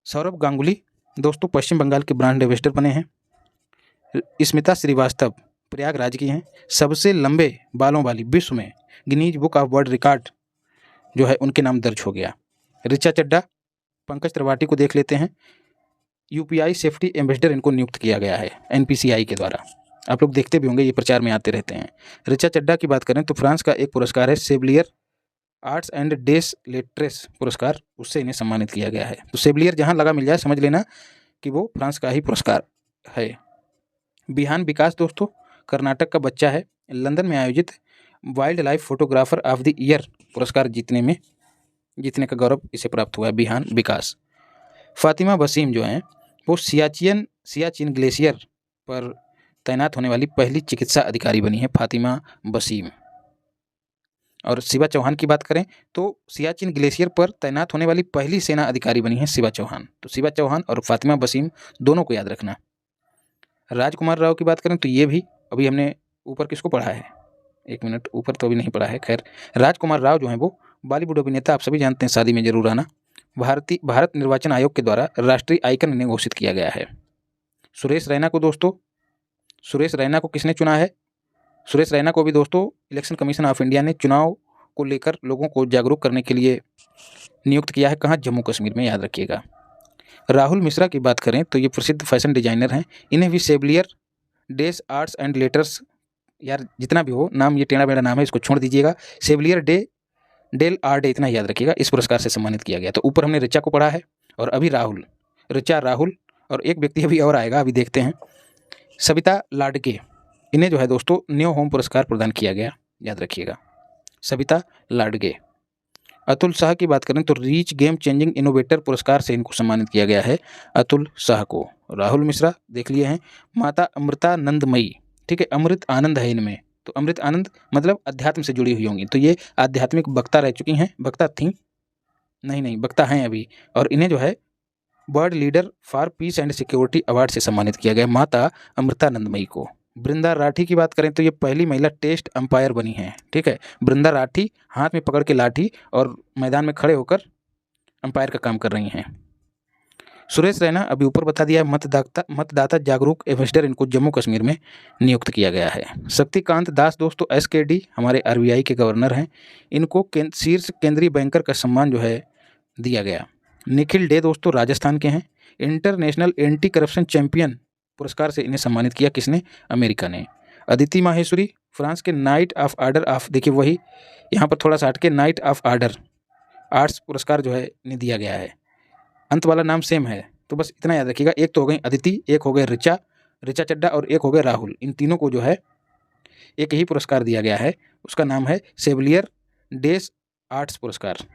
सौरभ गांगुली दोस्तों पश्चिम बंगाल के ब्रांड एम्बेसडर बने हैं। स्मिता श्रीवास्तव प्रयागराज की हैं। सबसे लंबे बालों वाली विश्व में Guinness book of world record जो है उनके नाम दर्ज हो गया। ऋचा चड्डा, पंकज त्रिपाठी को देख लेते हैं। UPI सेफ्टी एम्बेसडर इनको नियुक्त किया गया है NPCI के द्वारा, आप लोग देखते भी होंगे, ये प्रचार में आते रहते हैं। ऋचा चड्डा की बात करें तो फ्रांस का एक पुरस्कार है सेवलियर आर्ट्स एंड डेस लेट्रेस पुरस्कार, उससे इन्हें सम्मानित किया गया है। तो सेवलियर जहां लगा मिल जाए समझ लेना कि वो फ्रांस का ही पुरस्कार है। बिहान विकास दोस्तों कर्नाटक का बच्चा है। लंदन में आयोजित wild life photographer of the year पुरस्कार जीतने का गौरव इसे प्राप्त हुआ है, बिहान विकास। फातिमा वसीम जो हैं वो सियाचिन ग्लेशियर पर तैनात होने वाली पहली चिकित्सा अधिकारी बनी है, फातिमा वसीम। और शिवा चौहान की बात करें तो सियाचिन ग्लेशियर पर तैनात होने वाली पहली सेना अधिकारी बनी है शिवा चौहान। तो शिवा चौहान और फातिमा वसीम दोनों को याद रखना। राजकुमार राव की बात करें तो ये भी, अभी हमने ऊपर किसको पढ़ा है, एक मिनट, ऊपर तो अभी नहीं पढ़ा है, खैर। राजकुमार राव जो हैं वो बॉलीवुड अभिनेता आप सभी जानते हैं, शादी में जरूर आना। भारत निर्वाचन आयोग के द्वारा राष्ट्रीय आइकन इन्हें घोषित किया गया है। सुरेश रैना को दोस्तों, सुरेश रैना को किसने चुना है? सुरेश रैना को भी दोस्तों इलेक्शन कमीशन ऑफ इंडिया ने चुनाव को लेकर लोगों को जागरूक करने के लिए नियुक्त किया है। कहाँ? जम्मू कश्मीर में, याद रखिएगा। राहुल मिश्रा की बात करें तो ये प्रसिद्ध फैशन डिजाइनर हैं। इन्हें भी सेविलियर डेज आर्ट्स एंड लेटर्स, यार जितना भी हो नाम, ये टेढ़ा बेड़ा नाम है, इसको छोड़ दीजिएगा। सेविलियर डेल आर्डे, इतना याद रखिएगा, इस पुरस्कार से सम्मानित किया गया। तो ऊपर हमने ऋचा को पढ़ा है और अभी राहुल, ऋचा, राहुल और एक व्यक्ति अभी और आएगा, अभी देखते हैं, सविता लाडके। इन्हें जो है दोस्तों न्यू होम पुरस्कार प्रदान किया गया, याद रखिएगा, सविता लाडके। अतुल शाह की बात करें तो रीच गेम चेंजिंग इनोवेटर पुरस्कार से इनको सम्मानित किया गया है, अतुल शाह को। राहुल मिश्रा देख लिए हैं। माता अमृतानंदमयी, ठीक है, अमृत आनंद है इनमें, तो अमृत आनंद मतलब अध्यात्म से जुड़ी हुई होंगी, तो ये आध्यात्मिक वक्ता रह चुकी हैं, वक्ता थी नहीं वक्ता हैं अभी। और इन्हें जो है world leader for piece and security award से सम्मानित किया गया, माता अमृतानंदमयी को। बृंदा राठी की बात करें तो ये पहली महिला टेस्ट अंपायर बनी है, ठीक है। बृंदा राठी हाथ में पकड़ के लाठी और मैदान में खड़े होकर अंपायर का काम कर रही हैं। सुरेश रैना अभी ऊपर बता दिया है, मतदाता जागरूक एम्बेसडर इनको जम्मू कश्मीर में नियुक्त किया गया है। शक्तिकांत दास दोस्तों SKD हमारे RBI के गवर्नर हैं, इनको शीर्ष केंद्रीय बैंकर का सम्मान जो है दिया गया। निखिल डे दोस्तों राजस्थान के हैं। इंटरनेशनल एंटी करप्शन चैंपियन पुरस्कार से इन्हें सम्मानित किया, किसने? अमेरिका ने। अदिति माहेश्वरी फ्रांस के नाइट ऑफ ऑर्डर ऑफ, देखिए वही यहाँ पर थोड़ा सा हटके, नाइट ऑफ ऑर्डर आर्ट्स पुरस्कार जो है इन्हें दिया गया है। अंत वाला नाम सेम है, तो बस इतना याद रखिएगा। एक तो हो गई अदिति, एक हो गए ऋचा चड्डा और एक हो गए राहुल। इन तीनों को जो है एक ही पुरस्कार दिया गया है, उसका नाम है सेविलियर डेज आर्ट्स पुरस्कार।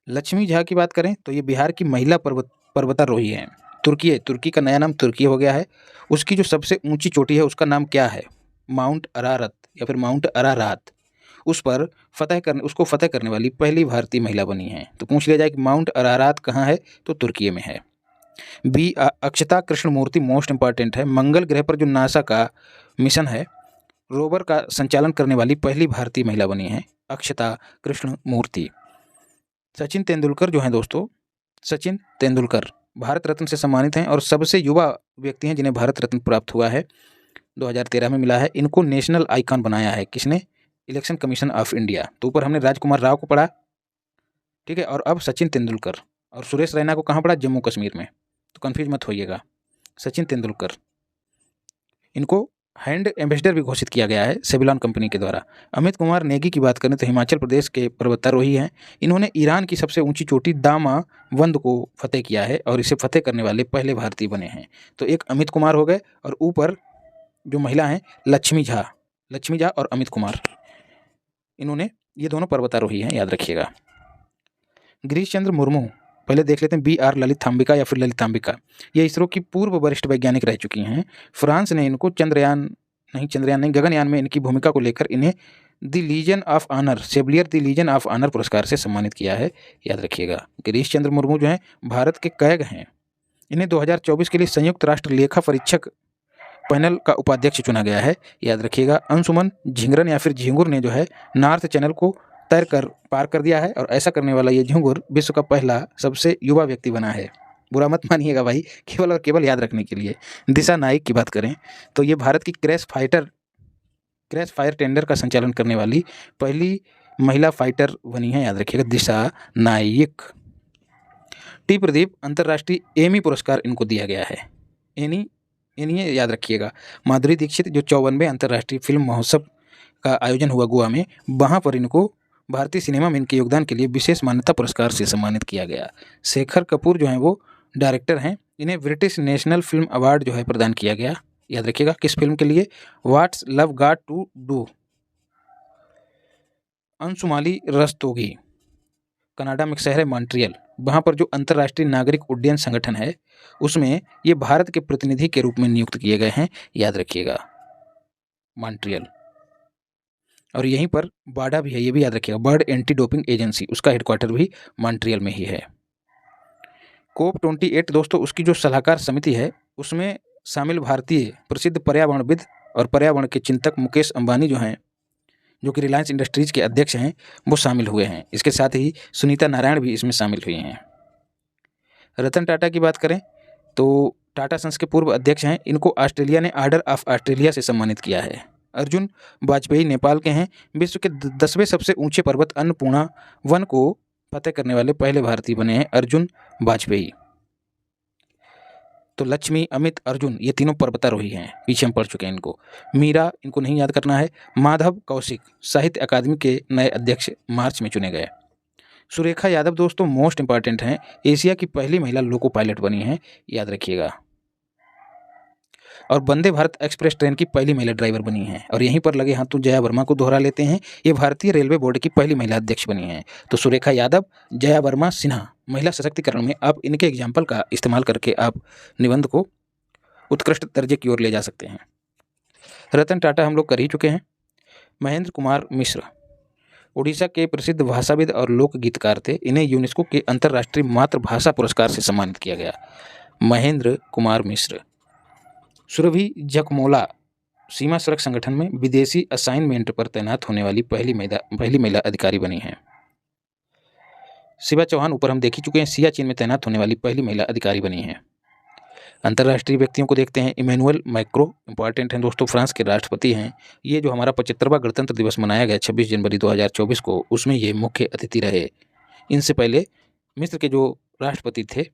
लक्ष्मी झा की बात करें तो ये बिहार की महिला पर्वतारोही हैं। तुर्की का नया नाम तुर्की हो गया है। उसकी जो सबसे ऊंची चोटी है उसका नाम क्या है? माउंट अरारत या फिर माउंट अरारात। उसको फतेह करने वाली पहली भारतीय महिला बनी है। तो पूछ लिया जाए कि माउंट अरारात कहाँ है, तो तुर्की में है। अक्षता कृष्णमूर्ति मोस्ट इंपॉर्टेंट है। मंगल ग्रह पर जो नासा का मिशन है, रोवर का संचालन करने वाली पहली भारतीय महिला बनी है, अक्षता कृष्णमूर्ति। सचिन तेंदुलकर जो हैं दोस्तों, सचिन तेंदुलकर भारत रत्न से सम्मानित हैं और सबसे युवा व्यक्ति हैं जिन्हें भारत रत्न प्राप्त हुआ है, 2013 में मिला है। इनको नेशनल आइकॉन बनाया है, किसने? Election commission of India. तो ऊपर हमने राजकुमार राव को पढ़ा, ठीक है, और अब सचिन तेंदुलकर। और सुरेश रैना को कहाँ पढ़ा? जम्मू कश्मीर में, तो कन्फ्यूज मत होइएगा। सचिन तेंदुलकर, इनको हैंड एम्बेसडर भी घोषित किया गया है सेविलॉन कंपनी के द्वारा। अमित कुमार नेगी की बात करें तो हिमाचल प्रदेश के पर्वतारोही हैं। इन्होंने ईरान की सबसे ऊंची चोटी दामावंद को फतेह किया है और इसे फतेह करने वाले पहले भारतीय बने हैं। तो एक अमित कुमार हो गए और ऊपर जो महिला हैं लक्ष्मी झा और अमित कुमार, इन्होंने, ये दोनों पर्वतारोही हैं, याद रखिएगा। गिरीश चंद्र मुर्मू, पहले देख लेते हैं BR ललितांबिका या फिर ललितांबिका। ये इसरो की पूर्व वरिष्ठ वैज्ञानिक रह चुकी हैं। फ्रांस ने इनको गगनयान में इनकी भूमिका को लेकर इन्हें the Legion of Honour, Chevalier the Legion of Honour पुरस्कार से सम्मानित किया है, याद रखिएगा। गिरीश चंद्र मुर्मू जो हैं भारत के कैग हैं। इन्हें 2024 के लिए संयुक्त राष्ट्र लेखा परीक्षक पैनल का उपाध्यक्ष चुना गया है, याद रखिएगा। अंशुमन झिंगरन या फिर झिंगुर ने जो है नॉर्थ चैनल को तैर कर पार कर दिया है और ऐसा करने वाला ये झिंगुर विश्व का पहला सबसे युवा व्यक्ति बना है। बुरा मत मानिएगा भाई, केवल और केवल याद रखने के लिए। दिशा नाइक की बात करें तो ये भारत की क्रैश फायर टेंडर का संचालन करने वाली पहली महिला फाइटर बनी है, याद रखिएगा, दिशा नाइक। टी प्रदीप अंतर्राष्ट्रीय एमी पुरस्कार इनको दिया गया है, एनी याद रखिएगा। माधुरी दीक्षित जो 54वें अंतर्राष्ट्रीय फिल्म महोत्सव का आयोजन हुआ गोवा में, वहाँ पर इनको भारतीय सिनेमा में इनके योगदान के लिए विशेष मान्यता पुरस्कार से सम्मानित किया गया। शेखर कपूर जो हैं वो डायरेक्टर हैं, इन्हें ब्रिटिश नेशनल फिल्म अवार्ड जो है प्रदान किया गया, याद रखिएगा। किस फिल्म के लिए? What's love got to do. Anshumali Rastogi, Canada में एक शहर है मॉन्ट्रियल, वहाँ पर जो अंतर्राष्ट्रीय नागरिक उड्डयन संगठन है उसमें ये भारत के प्रतिनिधि के रूप में नियुक्त किए गए हैं, याद रखिएगा, मॉन्ट्रियल। और यहीं पर बाडा भी है, ये भी याद रखिएगा, वर्ल्ड एंटी डोपिंग एजेंसी, उसका हेडक्वार्टर भी मॉन्ट्रियल में ही है। COP28 दोस्तों, उसकी जो सलाहकार समिति है उसमें शामिल भारतीय प्रसिद्ध पर्यावरणविद और पर्यावरण के चिंतक मुकेश अंबानी जो हैं, जो कि रिलायंस इंडस्ट्रीज के अध्यक्ष हैं, वो शामिल हुए हैं। इसके साथ ही सुनीता नारायण भी इसमें शामिल हुई हैं। रतन टाटा की बात करें तो टाटा सन्स के पूर्व अध्यक्ष हैं। इनको ऑस्ट्रेलिया ने ऑर्डर ऑफ ऑस्ट्रेलिया से सम्मानित किया है। अर्जुन वाजपेयी नेपाल के हैं। विश्व के 10वें सबसे ऊंचे पर्वत अन्नपूर्णा वन को फतेह करने वाले पहले भारतीय बने हैं अर्जुन वाजपेयी। तो लक्ष्मी, अमित, अर्जुन ये तीनों पर्वतारोही हैं, पीछे हम पढ़ चुके हैं इनको। मीरा, इनको नहीं याद करना है। माधव कौशिक साहित्य अकादमी के नए अध्यक्ष मार्च में चुने गए। सुरेखा यादव दोस्तों मोस्ट इंपॉर्टेंट हैं, एशिया की पहली महिला लोको पायलट बनी हैं, याद रखिएगा। और वंदे भारत एक्सप्रेस ट्रेन की पहली महिला ड्राइवर बनी हैं। और यहीं पर लगे हाथों जया वर्मा को दोहरा लेते हैं, ये भारतीय रेलवे बोर्ड की पहली महिला अध्यक्ष बनी हैं। तो सुरेखा यादव, जया वर्मा, सिन्हा, महिला सशक्तिकरण में आप इनके एग्जाम्पल का इस्तेमाल करके आप निबंध को उत्कृष्ट दर्जे की ओर ले जा सकते हैं। रतन टाटा हम लोग कर ही चुके हैं। महेंद्र कुमार मिश्र उड़ीसा के प्रसिद्ध भाषाविद और लोक गीतकार थे। इन्हें यूनेस्को के अंतर्राष्ट्रीय मातृभाषा पुरस्कार से सम्मानित किया गया। महेंद्र कुमार मिश्र। सुरभि जकमोला सीमा सड़क संगठन में विदेशी असाइनमेंट पर तैनात होने वाली पहली महिला अधिकारी बनी हैं। शिवा चौहान ऊपर हम देख ही चुके हैं, सियाचिन में तैनात होने वाली पहली महिला अधिकारी बनी हैं। अंतर्राष्ट्रीय व्यक्तियों को देखते हैं। इमैनुअल मैक्रो इंपॉर्टेंट हैं दोस्तों, फ्रांस के राष्ट्रपति हैं। ये जो हमारा 75वां गणतंत्र दिवस मनाया गया 26 जनवरी 2024 को, उसमें ये मुख्य अतिथि रहे। इनसे पहले मिस्र के जो राष्ट्रपति थे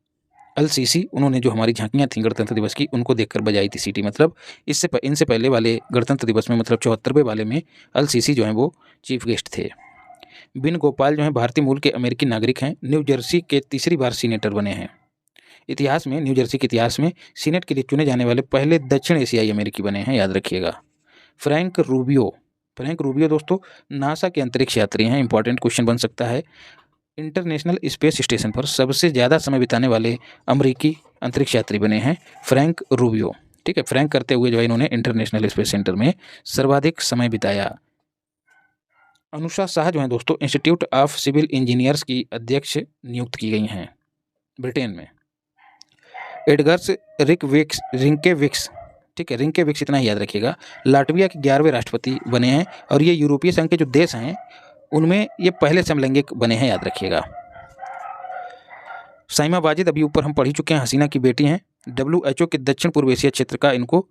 अल सीसी, उन्होंने जो हमारी झांकियाँ थीं गणतंत्र दिवस की, उनको देखकर बजाई थी सीटी। मतलब इनसे पहले वाले गणतंत्र दिवस में, मतलब 74वें वाले में अल सीसी जो हैं वो चीफ गेस्ट थे। बिन गोपाल जो हैं भारतीय मूल के अमेरिकी नागरिक हैं। न्यू जर्सी के तीसरी बार सीनेटर बने हैं। इतिहास में, न्यू जर्सी के इतिहास में सीनेट के लिए चुने जाने वाले पहले दक्षिण एशियाई अमेरिकी बने हैं, याद रखिएगा। फ्रैंक रूबियो दोस्तों नासा के अंतरिक्ष यात्री हैं। इंपॉर्टेंट क्वेश्चन बन सकता है। इंटरनेशनल स्पेस स्टेशन पर सबसे ज़्यादा समय बिताने वाले अमेरिकी अंतरिक्ष यात्री बने हैं फ्रैंक रूबियो। ठीक है, फ्रैंक करते हुए जो है इन्होंने इंटरनेशनल स्पेस सेंटर में सर्वाधिक समय बिताया। अनुषा शाह जो है दोस्तों इंस्टीट्यूट ऑफ सिविल इंजीनियर्स की अध्यक्ष नियुक्त की गई हैं ब्रिटेन में। एडगर्स रिंकेविक्स, ठीक है, रिंकेविक्स इतना ही याद रखिएगा, लाटविया के 11वें राष्ट्रपति बने हैं। और ये यूरोपीय संघ के जो देश हैं उनमें ये पहले समलैंगिक बने हैं, याद रखिएगा। साइमा वाजिद अभी ऊपर हम पढ़ ही चुके हैं, हसीना की बेटी हैं। WHO के दक्षिण पूर्व एशिया क्षेत्र का इनको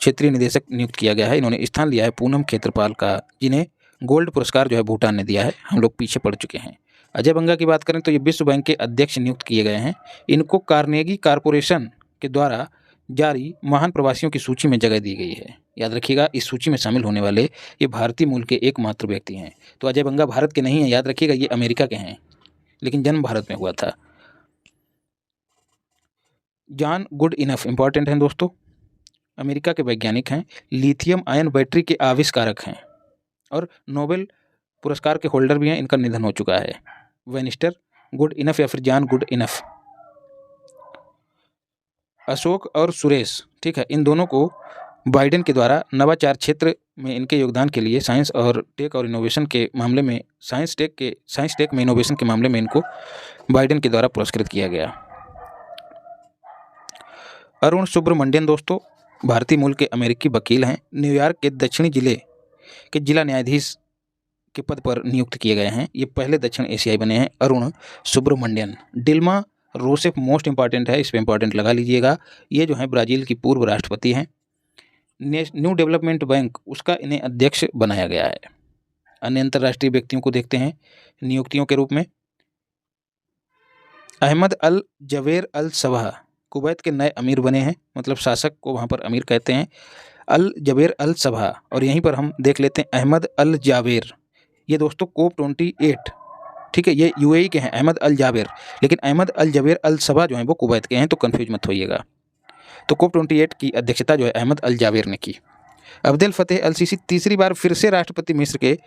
क्षेत्रीय निदेशक नियुक्त किया गया है। इन्होंने स्थान लिया है पूनम खेत्रपाल का, जिन्हें गोल्ड पुरस्कार जो है भूटान ने दिया है। हम लोग पीछे पढ़ चुके हैं। अजय बंगा की बात करें तो ये विश्व बैंक के अध्यक्ष नियुक्त किए गए हैं। इनको कार्नेगी कॉरपोरेशन के द्वारा जारी महान प्रवासियों की सूची में जगह दी गई है, याद रखिएगा। इस सूची में शामिल होने वाले ये भारतीय मूल के एकमात्र व्यक्ति हैं। तो अजय बंगा भारत के नहीं हैं, याद रखिएगा, ये अमेरिका के हैं, लेकिन जन्म भारत में हुआ था। जॉन गुड इनफ इंपॉर्टेंट हैं दोस्तों, अमेरिका के वैज्ञानिक हैं। लिथियम आयन बैटरी के आविष्कारक हैं और नोबेल पुरस्कार के होल्डर भी हैं। इनका निधन हो चुका है। वेनिस्टर गुड इनफ या फिर जॉन गुड इनफ। अशोक और सुरेश, ठीक है, इन दोनों को बाइडेन के द्वारा नवाचार क्षेत्र में इनके योगदान के लिए साइंस टेक में इनोवेशन के मामले में इनको बाइडेन के द्वारा पुरस्कृत किया गया। अरुण सुब्रमण्यन दोस्तों भारतीय मूल के अमेरिकी वकील हैं। न्यूयॉर्क के दक्षिणी जिले के जिला न्यायाधीश के पद पर नियुक्त किए गए हैं। ये पहले दक्षिण एशियाई बने हैं, Arun Subramanian. Dilma Rousseff most important है, इस पर इंपॉर्टेंट लगा लीजिएगा। ये जो है ब्राज़ील की पूर्व राष्ट्रपति हैं। न्यू डेवलपमेंट बैंक, उसका इन्हें अध्यक्ष बनाया गया है। अन्य अंतर्राष्ट्रीय व्यक्तियों को देखते हैं नियुक्तियों के रूप में। अहमद अल जवेर अल सबाह कुवैत के नए अमीर बने हैं, मतलब शासक को वहाँ पर अमीर कहते हैं, अल जवेर अल सबाह। और यहीं पर हम देख लेते हैं अहमद अल जावेर, ये दोस्तों कोप 28, ठीक है, ये यूएई के हैं अहमद अल जावेर, लेकिन अहमद अल जवेर अल सबाह जो हैं वो कुवैत के हैं, तो कन्फ्यूज मत होइएगा। तो कोप 28 की अध्यक्षता जो है अहमद अल जावेर ने की। अब्देल फतेह अल सीसी तीसरी बार फिर से राष्ट्रपति मिस्र के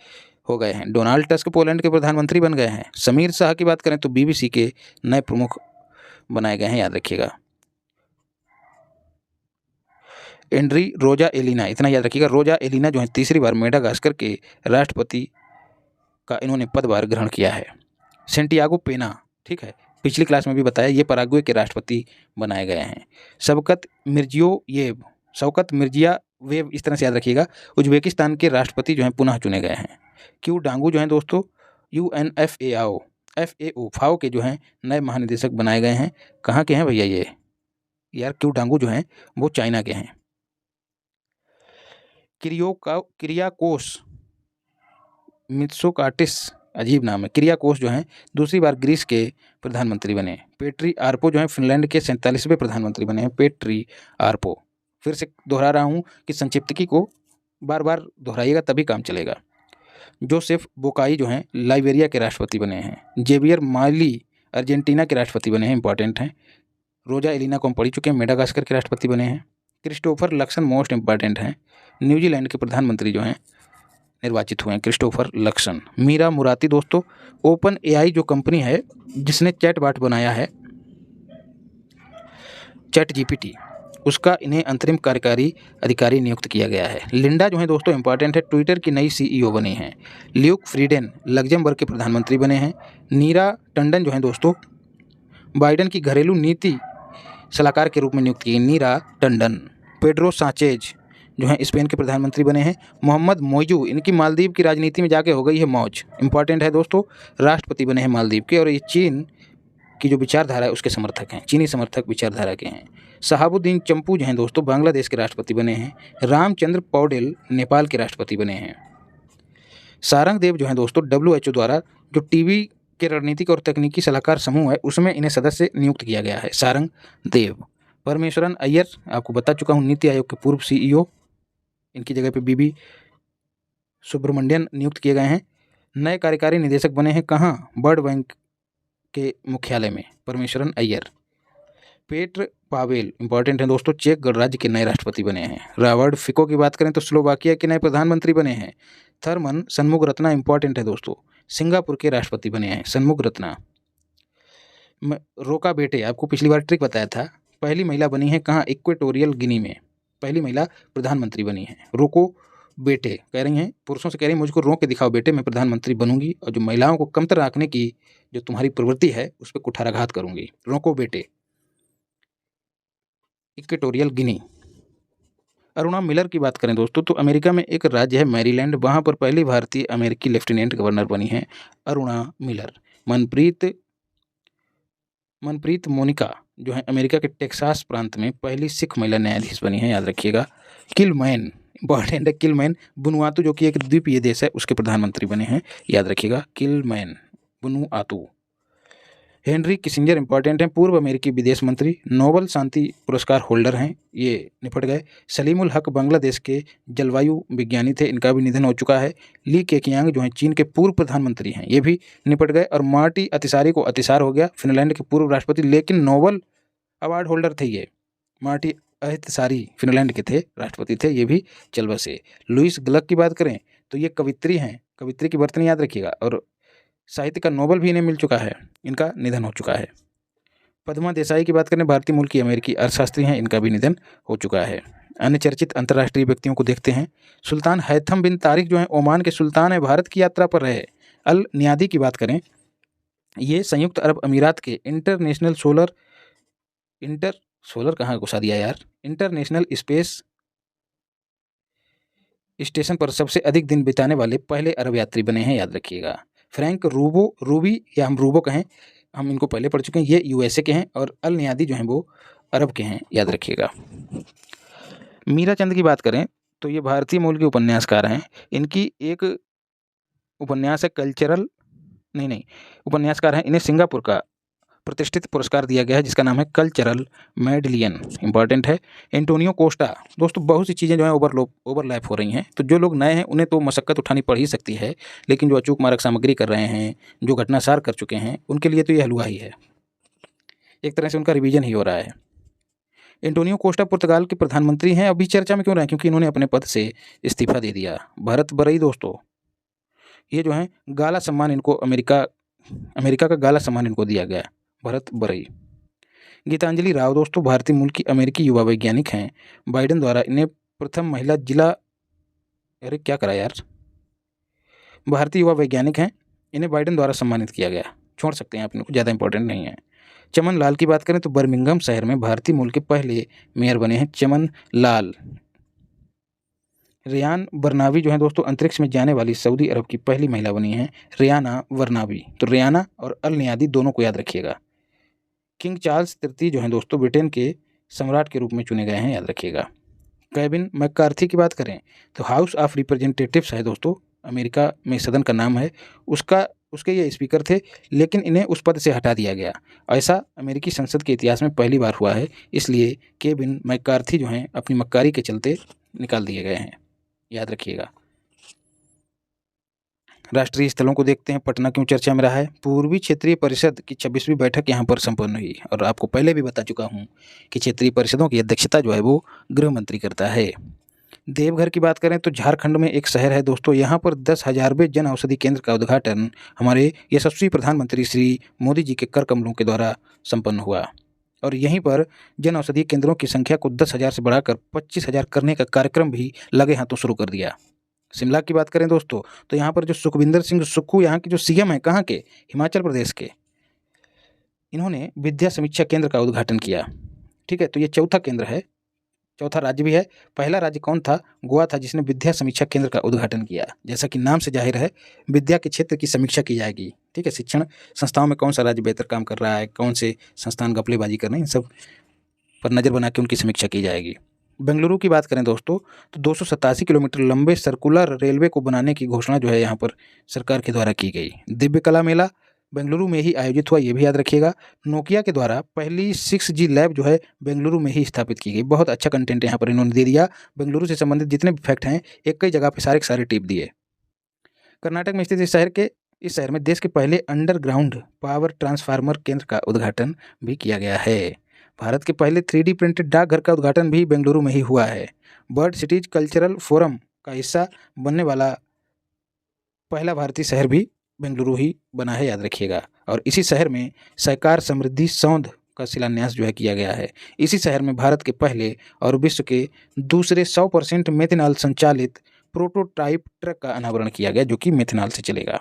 हो गए हैं। डोनाल्ड टस्क पोलैंड के प्रधानमंत्री बन गए हैं। समीर शाह की बात करें तो BBC के नए प्रमुख बनाए गए हैं, याद रखिएगा। एंड्री रोजा एलिना, इतना याद रखिएगा, रोजा एलिना जो है तीसरी बार मेडागास्कर के राष्ट्रपति का इन्होंने पदभार ग्रहण किया है। सेंटियागो पेना, ठीक है, पिछली क्लास में भी बताया, ये पराग्वे के राष्ट्रपति बनाए गए हैं। शौकत मिर्जियावेव वे इस तरह से याद रखिएगा। उज्बेकिस्तान के राष्ट्रपति जो हैं पुनः चुने गए हैं। क्यू डांगू जो हैं दोस्तों UNFAO फाओ के जो हैं नए महानिदेशक बनाए गए हैं। कहाँ के हैं भैया ये यार? क्यू डांगू जो हैं वो चाइना के हैं। किरियाकोस मित्सोकाटिस, अजीब नाम है। किरियाकोस जो हैं दूसरी बार ग्रीस के प्रधानमंत्री बने। पेट्री आर्पो जो हैं फिनलैंड के 47वें प्रधानमंत्री बने हैं। पेट्री आर्पो, फिर से दोहरा रहा हूँ कि संक्षिप्तकी को बार बार दोहराइएगा तभी काम चलेगा। जोसेफ बोकाई जो हैं लाइबेरिया के राष्ट्रपति बने हैं। जेवियर माली अर्जेंटीना के राष्ट्रपति बने हैं, इंपॉर्टेंट हैं। रोजा एलिना को हम पढ़ चुके हैं, मेडागास्कर के राष्ट्रपति बने हैं। क्रिस्टोफर लक्सन मोस्ट इंपॉर्टेंट हैं, न्यूजीलैंड के प्रधानमंत्री जो हैं निर्वाचित हुए हैं, क्रिस्टोफर लक्सन। मीरा मुराती दोस्तों ओपन AI जो कंपनी है जिसने चैटबॉट बनाया है ChatGPT, उसका इन्हें अंतरिम कार्यकारी अधिकारी नियुक्त किया गया है। लिंडा जो है दोस्तों इंपॉर्टेंट है, ट्विटर की नई CEO बनी हैं। ल्यूक फ्रीडेन लग्जमबर्ग के प्रधानमंत्री बने हैं। नीरा टंडन जो है दोस्तों बाइडेन की घरेलू नीति सलाहकार के रूप में नियुक्त की। नीरा टंडन। पेड्रो सांचेज जो हैं स्पेन के प्रधानमंत्री बने हैं। मोहम्मद मोइजू, इनकी मालदीव की राजनीति में जाके हो गई है मौज, इंपॉर्टेंट है दोस्तों, राष्ट्रपति बने हैं मालदीव के, और ये चीन की जो विचारधारा है उसके समर्थक हैं, चीनी समर्थक विचारधारा के हैं। शहाबुद्दीन चंपू जो हैं दोस्तों बांग्लादेश के राष्ट्रपति बने हैं। रामचंद्र पौडेल नेपाल के राष्ट्रपति बने हैं। सारंग देव जो हैं दोस्तों WHO द्वारा जो टीबी के रणनीतिक और तकनीकी सलाहकार समूह है उसमें इन्हें सदस्य नियुक्त किया गया है, सारंग देव। परमेश्वरन अय्यर आपको बता चुका हूँ, नीति आयोग के पूर्व CEO, इनकी जगह पे BB सुब्रमण्यन नियुक्त किए गए हैं। नए कार्यकारी निदेशक बने हैं कहाँ? वर्ल्ड बैंक के मुख्यालय में, Parameswaran Iyer. Petr Pavel important है दोस्तों, चेक गणराज्य के नए राष्ट्रपति बने हैं। रॉबर्ट फिको की बात करें तो स्लोवाकिया के नए प्रधानमंत्री बने हैं। थर्मन सन्मुगरत्ना इंपॉर्टेंट है दोस्तों, सिंगापुर के राष्ट्रपति बने हैं सन्मुगरत्ना। रोका बेटे, आपको पिछली बार ट्रिक बताया था, पहली महिला बनी है कहाँ? इक्वेटोरियल गिनी में पहली महिला प्रधानमंत्री बनी है। रोको बेटे कह रही हैं, पुरुषों से कह रही हैं मुझको रोक के दिखाओ बेटे, मैं प्रधानमंत्री बनूंगी और जो महिलाओं को कमतर रखने की जो तुम्हारी प्रवृत्ति है उस पर कुठाराघात करूंगी। रोको बेटे। Equatorial Guinea. अरुणा मिलर की बात करें दोस्तों तो अमेरिका में एक राज्य है मैरीलैंड, वहाँ पर पहली भारतीय अमेरिकी लेफ्टिनेंट गवर्नर बनी है अरुणा मिलर। मनप्रीत मोनिका जो है अमेरिका के टेक्सास प्रांत में पहली सिख महिला न्यायाधीश बनी है, याद रखिएगा। किलमैन इंपॉर्टेंट है, किलमैन बुनुआतू जो कि एक द्वीपीय देश है उसके प्रधानमंत्री बने हैं, याद रखिएगा, किलमैन बुनुआतू। हेनरी किसिंजर इंपॉर्टेंट हैं, पूर्व अमेरिकी विदेश मंत्री, नोबल शांति पुरस्कार होल्डर हैं, ये निपट गए। सलीमुल हक बांग्लादेश के जलवायु विज्ञानी थे, इनका भी निधन हो चुका है। ली केकियांग जो हैं चीन के पूर्व प्रधानमंत्री हैं, ये भी निपट गए। और मार्टी अतिसारी को अतिसार हो गया, फिनलैंड के पूर्व राष्ट्रपति, लेकिन नोबल अवार्ड होल्डर थे ये। मार्टी अतिसारी फिनलैंड के थे, राष्ट्रपति थे, ये भी चल बसे। लुइस ग्लक की बात करें तो ये कवित्री हैं, कवित्री की बर्तनी याद रखिएगा, और साहित्य का नोबेल भी इन्हें मिल चुका है, इनका निधन हो चुका है। पद्मा देसाई की बात करें, भारतीय मूल की अमेरिकी अर्थशास्त्री हैं, इनका भी निधन हो चुका है। अन्य चर्चित अंतर्राष्ट्रीय व्यक्तियों को देखते हैं। सुल्तान हैथम बिन तारिक जो हैं ओमान के सुल्तान हैं, भारत की यात्रा पर रहे। अल नियादी की बात करें, ये संयुक्त अरब अमीरात के इंटरनेशनल कहाँ घुसा दिया यार, इंटरनेशनल स्पेस स्टेशन पर सबसे अधिक दिन बिताने वाले पहले अरब यात्री बने हैं, याद रखिएगा। फ्रैंक रूबी या हम रूबो कहें, हम इनको पहले पढ़ चुके हैं, ये USA के हैं, और अल नियादी जो हैं वो अरब के हैं, याद रखिएगा। मीरा चंद की बात करें तो ये भारतीय मूल के उपन्यासकार हैं। इनकी एक उपन्यास है उपन्यासकार हैं, इन्हें सिंगापुर का प्रतिष्ठित पुरस्कार दिया गया है जिसका नाम है कल्चरल मेडलियन, इंपॉर्टेंट है। एंटोनियो कोस्टा दोस्तों, बहुत सी चीज़ें जो हैं ओवरलैप हो रही हैं, तो जो लोग नए हैं उन्हें तो मशक्कत उठानी पड़ ही सकती है, लेकिन जो अचूक मारक सामग्री कर रहे हैं, जो घटनासार कर चुके हैं, उनके लिए तो ये हलवा ही है, एक तरह से उनका रिवीजन ही हो रहा है। एंटोनियो कोस्टा पुर्तगाल के प्रधानमंत्री हैं, अभी चर्चा में क्यों रहे? क्योंकि इन्होंने अपने पद से इस्तीफा दे दिया। भरत बरई दोस्तों, ये जो है गाला सम्मान इनको अमेरिका का गाला सम्मान इनको दिया गया, भरत बरई। गीतांजलि राव दोस्तों, भारतीय मूल की अमेरिकी युवा वैज्ञानिक हैं, बाइडेन द्वारा इन्हें प्रथम महिला भारतीय युवा वैज्ञानिक हैं, इन्हें बाइडेन द्वारा सम्मानित किया गया। छोड़ सकते हैं आप इनको, ज़्यादा इंपॉर्टेंट नहीं है। चमन लाल की बात करें तो बर्मिंघम शहर में भारतीय मूल के पहले मेयर बने हैं चमन लाल। रेयान बरनावी जो है दोस्तों अंतरिक्ष में जाने वाली सऊदी अरब की पहली महिला बनी है, रेयाना बरनावी। तो रेयाना और अल नियादी दोनों को याद रखिएगा। किंग चार्ल्स तृतीय जो हैं दोस्तों ब्रिटेन के सम्राट के रूप में चुने गए हैं, याद रखिएगा। केविन मैकार्थी की बात करें तो हाउस ऑफ रिप्रेजेंटेटिव्स है दोस्तों, अमेरिका में सदन का नाम है, उसके ये स्पीकर थे, लेकिन इन्हें उस पद से हटा दिया गया। ऐसा अमेरिकी संसद के इतिहास में पहली बार हुआ है, इसलिए केविन मैकार्थी जो हैं अपनी मक्कारी के चलते निकाल दिए गए हैं, याद रखिएगा। राष्ट्रीय स्थलों को देखते हैं, पटना क्यों चर्चा में रहा है। पूर्वी क्षेत्रीय परिषद की 26वीं बैठक यहाँ पर संपन्न हुई और आपको पहले भी बता चुका हूँ कि क्षेत्रीय परिषदों की अध्यक्षता जो है वो गृह मंत्री करता है। देवघर की बात करें तो झारखंड में एक शहर है दोस्तों, यहाँ पर 10,000वें जन औषधि केंद्र का उद्घाटन हमारे यशस्वी प्रधानमंत्री श्री मोदी जी के कर कमलों के द्वारा संपन्न हुआ और यहीं पर जन औषधि केंद्रों की संख्या को 10,000 से बढ़ाकर 25,000 करने का कार्यक्रम भी लगे हाथों शुरू कर दिया। शिमला की बात करें दोस्तों तो यहाँ पर जो सुखविंदर सिंह सुक्खू यहाँ के जो सीएम हैं, कहाँ के, हिमाचल प्रदेश के, इन्होंने विद्या समीक्षा केंद्र का उद्घाटन किया। ठीक है, तो ये चौथा केंद्र है, चौथा राज्य भी है। पहला राज्य कौन था, गोवा था, जिसने विद्या समीक्षा केंद्र का उद्घाटन किया। जैसा कि नाम से जाहिर है विद्या के क्षेत्र की समीक्षा की जाएगी। ठीक है, शिक्षण संस्थाओं में कौन सा राज्य बेहतर काम कर रहा है, कौन से संस्थान घपलेबाजी कर रहे हैं, इन सब पर नज़र बना के उनकी समीक्षा की जाएगी। बेंगलुरु की बात करें दोस्तों तो 287 किलोमीटर लंबे सर्कुलर रेलवे को बनाने की घोषणा जो है यहाँ पर सरकार के द्वारा की गई। दिव्य कला मेला बेंगलुरु में ही आयोजित हुआ, ये भी याद रखिएगा। नोकिया के द्वारा पहली 6G लैब जो है बेंगलुरु में ही स्थापित की गई। बहुत अच्छा कंटेंट यहाँ पर इन्होंने दे दिया। बेंगलुरु से संबंधित जितने भी फैक्ट हैं एक कई जगह पर सारे के सारे टिप दिए। कर्नाटक में स्थित इस शहर में देश के पहले अंडरग्राउंड पावर ट्रांसफार्मर केंद्र का उद्घाटन भी किया गया है। भारत के पहले 3D प्रिंटेड डाकघर का उद्घाटन भी बेंगलुरु में ही हुआ है। बर्ड सिटीज कल्चरल फोरम का हिस्सा बनने वाला पहला भारतीय शहर भी बेंगलुरु ही बना है, याद रखिएगा। और इसी शहर में सहकार समृद्धि सौंध का शिलान्यास जो है किया गया है। इसी शहर में भारत के पहले और विश्व के दूसरे 100% मेथनॉल संचालित प्रोटोटाइप ट्रक का अनावरण किया गया, जो कि मेथनॉल से चलेगा।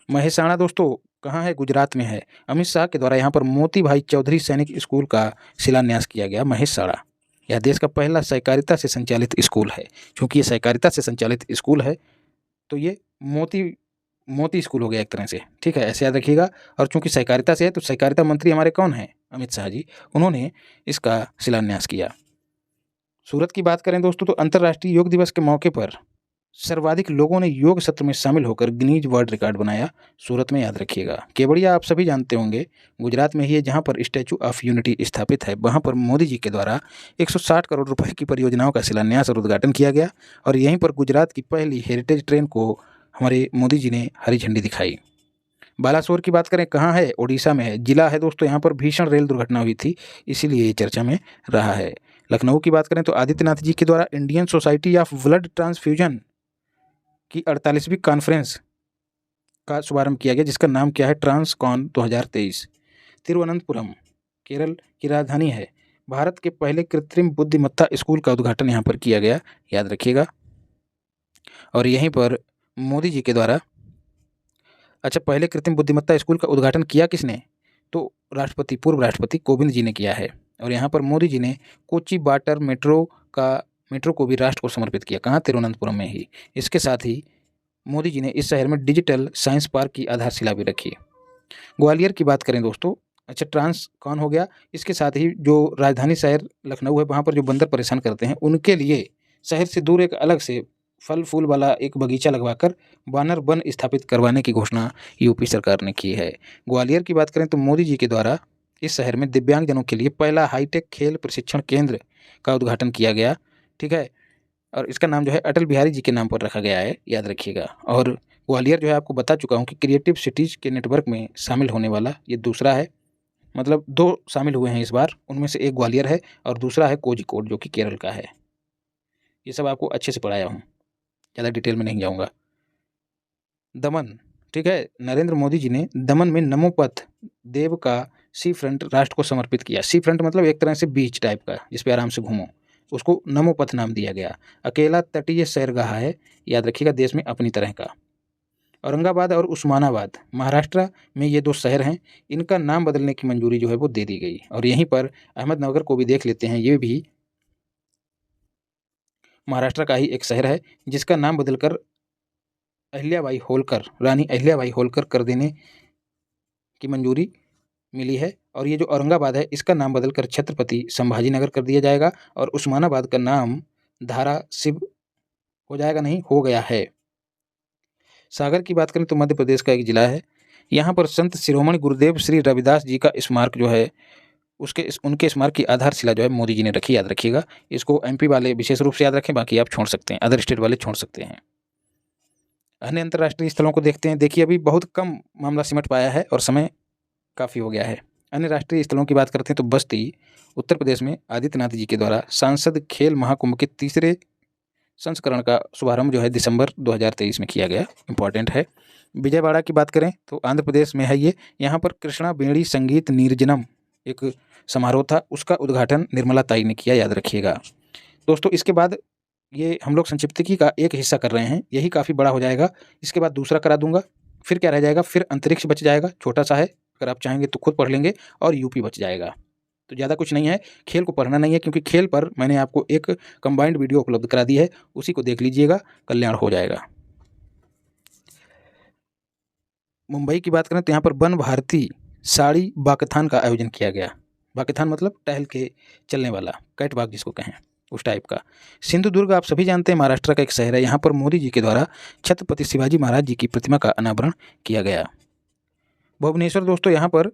महेसाणा दोस्तों कहाँ है, गुजरात में है। अमित शाह के द्वारा यहाँ पर मोती भाई चौधरी सैनिक स्कूल का शिलान्यास किया गया। महेसाणा यह देश का पहला सहकारिता से संचालित स्कूल है। क्योंकि ये सहकारिता से संचालित स्कूल है तो ये मोती स्कूल हो गया एक तरह से। ठीक है, ऐसे याद रखिएगा। और चूंकि सहकारिता से है तो सहकारिता मंत्री हमारे कौन हैं, अमित शाह जी, उन्होंने इसका शिलान्यास किया। सूरत की बात करें दोस्तों तो अंतर्राष्ट्रीय योग दिवस के मौके पर सर्वाधिक लोगों ने योग सत्र में शामिल होकर गिनीज वर्ल्ड रिकॉर्ड बनाया, सूरत में, याद रखिएगा। केवड़िया आप सभी जानते होंगे, गुजरात में ही है, जहां पर स्टैचू ऑफ यूनिटी स्थापित है। वहां पर मोदी जी के द्वारा 160 करोड़ रुपए की परियोजनाओं का शिलान्यास और उद्घाटन किया गया और यहीं पर गुजरात की पहली हेरिटेज ट्रेन को हमारे मोदी जी ने हरी झंडी दिखाई। बालासोर की बात करें, कहाँ है, ओडिशा में है, जिला है दोस्तों। यहाँ पर भीषण रेल दुर्घटना हुई थी, इसीलिए ये चर्चा में रहा है। लखनऊ की बात करें तो आदित्यनाथ जी के द्वारा Indian society of blood transfusion की 48वीं कॉन्फ्रेंस का शुभारंभ किया गया, जिसका नाम क्या है, ट्रांसकॉन 2023। तिरुवनंतपुरम केरल की राजधानी है। भारत के पहले कृत्रिम बुद्धिमत्ता स्कूल का उद्घाटन यहाँ पर किया गया, याद रखिएगा। और यहीं पर मोदी जी के द्वारा, अच्छा, पहले कृत्रिम बुद्धिमत्ता स्कूल का उद्घाटन किया किसने, तो पूर्व राष्ट्रपति कोविंद जी ने किया है। और यहाँ पर मोदी जी ने कोची वाटर मेट्रो को भी राष्ट्र को समर्पित किया, कहाँ, तिरुवनंतपुरम में ही। इसके साथ ही मोदी जी ने इस शहर में डिजिटल साइंस पार्क की आधारशिला भी रखी। ग्वालियर की बात करें दोस्तों, अच्छा, ट्रांसकॉन हो गया। इसके साथ ही जो राजधानी शहर लखनऊ है, वहाँ पर जो बंदर परेशान करते हैं उनके लिए शहर से दूर एक अलग से फल फूल वाला एक बगीचा लगवाकर वानर वन स्थापित करवाने की घोषणा यूपी सरकार ने की है। ग्वालियर की बात करें तो मोदी जी के द्वारा इस शहर में दिव्यांगजनों के लिए पहला हाईटेक खेल प्रशिक्षण केंद्र का उद्घाटन किया गया। ठीक है, और इसका नाम जो है अटल बिहारी जी के नाम पर रखा गया है, याद रखिएगा। और ग्वालियर जो है आपको बता चुका हूँ कि क्रिएटिव सिटीज़ के नेटवर्क में शामिल होने वाला ये दूसरा है, मतलब 2 शामिल हुए हैं इस बार, उनमें से एक ग्वालियर है और दूसरा है कोझिकोड जो कि केरल का है। ये सब आपको अच्छे से पढ़ाया हूँ, ज़्यादा डिटेल में नहीं जाऊँगा। दमन, ठीक है, नरेंद्र मोदी जी ने दमन में नमोपथ देव का सी फ्रंट राष्ट्र को समर्पित किया। सी फ्रंट मतलब एक तरह से बीच टाइप का जिस पे आराम से घूमो, उसको नमोपथ नाम दिया गया। अकेला तटीय सैरगाह है, याद रखिएगा, देश में अपनी तरह का। औरंगाबाद और उस्मानाबाद महाराष्ट्र में ये 2 शहर हैं, इनका नाम बदलने की मंजूरी जो है वो दे दी गई। और यहीं पर अहमदनगर को भी देख लेते हैं, ये भी महाराष्ट्र का ही एक शहर है जिसका नाम बदलकर अहिल्याबाई होलकर, रानी अहिल्याबाई होलकर कर देने की मंजूरी मिली है। और ये जो औरंगाबाद है इसका नाम बदलकर छत्रपति संभाजी नगर कर दिया जाएगा और उस्मानाबाद का नाम धारा शिव हो जाएगा, नहीं हो गया है। सागर की बात करें तो मध्य प्रदेश का एक जिला है। यहाँ पर संत शिरोमणि गुरुदेव श्री रविदास जी का स्मारक जो है उनके स्मारक की आधारशिला जो है मोदी जी ने रखी, याद रखिएगा। इसको एमपी वाले विशेष रूप से याद रखें, बाकी आप छोड़ सकते हैं, अदर स्टेट वाले छोड़ सकते हैं। अन्य अंतर्राष्ट्रीय स्थलों को देखते हैं। देखिए अभी बहुत कम मामला सिमट पाया है और समय काफ़ी हो गया है। अन्य राष्ट्रीय स्थलों की बात करते हैं तो बस्ती उत्तर प्रदेश में आदित्यनाथ जी के द्वारा सांसद खेल महाकुंभ के तीसरे संस्करण का शुभारंभ जो है दिसंबर 2023 में किया गया, इंपॉर्टेंट है। विजयवाड़ा की बात करें तो आंध्र प्रदेश में है ये। यहाँ पर कृष्णा बेणी संगीत नीरजनम एक समारोह था, उसका उद्घाटन निर्मला ताई ने किया, याद रखिएगा। दोस्तों इसके बाद ये हम लोग संक्षिप्तकी का एक हिस्सा कर रहे हैं, यही काफ़ी बड़ा हो जाएगा। इसके बाद दूसरा करा दूंगा, फिर क्या रह जाएगा, फिर अंतरिक्ष बच जाएगा, छोटा सा है, अगर आप चाहेंगे तो खुद पढ़ लेंगे, और यूपी बच जाएगा। तो ज़्यादा कुछ नहीं है, खेल को पढ़ना नहीं है, क्योंकि खेल पर मैंने आपको एक कंबाइंड वीडियो उपलब्ध करा दी है, उसी को देख लीजिएगा, कल्याण हो जाएगा। मुंबई की बात करें तो यहाँ पर वन भारती साड़ी बाकथान का आयोजन किया गया। बाकथान मतलब टहल के चलने वाला, कैट वॉक जिसको कहें, उस टाइप का। सिंधुदुर्ग आप सभी जानते हैं महाराष्ट्र का एक शहर है। यहाँ पर मोदी जी के द्वारा छत्रपति शिवाजी महाराज जी की प्रतिमा का अनावरण किया गया। भुवनेश्वर दोस्तों, यहाँ पर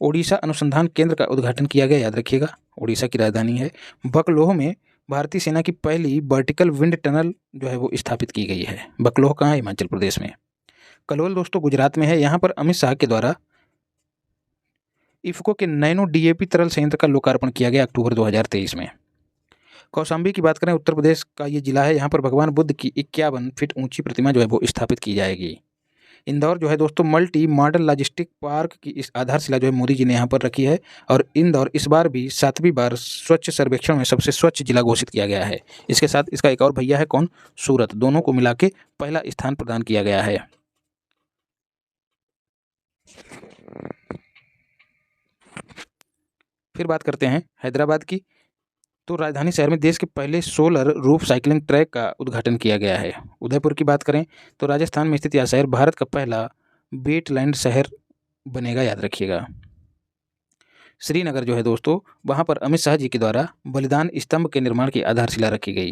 ओडिशा अनुसंधान केंद्र का उद्घाटन किया गया, याद रखिएगा, ओडिशा की राजधानी है। बकलोह में भारतीय सेना की पहली वर्टिकल विंड टनल जो है वो स्थापित की गई है। बकलोह कहाँ है? हिमाचल प्रदेश में। कलोल दोस्तों गुजरात में है। यहाँ पर अमित शाह के द्वारा इफ्को के नैनो डीएपी तरल संयंत्र का लोकार्पण किया गया अक्टूबर 2023 में। कौशाम्बी की बात करें, उत्तर प्रदेश का ये जिला है। यहाँ पर भगवान बुद्ध की 51 फीट ऊंची प्रतिमा जो है वो स्थापित की जाएगी। इंदौर जो है दोस्तों मल्टी मॉडल लॉजिस्टिक पार्क की इस आधारशिला जो है मोदी जी ने यहाँ पर रखी है। और इंदौर इस बार भी 7वीं बार स्वच्छ सर्वेक्षण में सबसे स्वच्छ जिला घोषित किया गया है। इसके साथ इसका एक और भैया है, कौन? सूरत। दोनों को मिला के पहला स्थान प्रदान किया गया है। फिर बात करते हैं हैदराबाद की। तो राजधानी शहर में देश के पहले सोलर रूफ साइकिलिंग ट्रैक का उद्घाटन किया गया है। उदयपुर की बात करें तो राजस्थान में स्थित यह शहर भारत का पहला वेटलैंड शहर बनेगा, याद रखिएगा। श्रीनगर जो है दोस्तों, वहाँ पर अमित शाह जी के द्वारा बलिदान स्तंभ के निर्माण की आधारशिला रखी गई।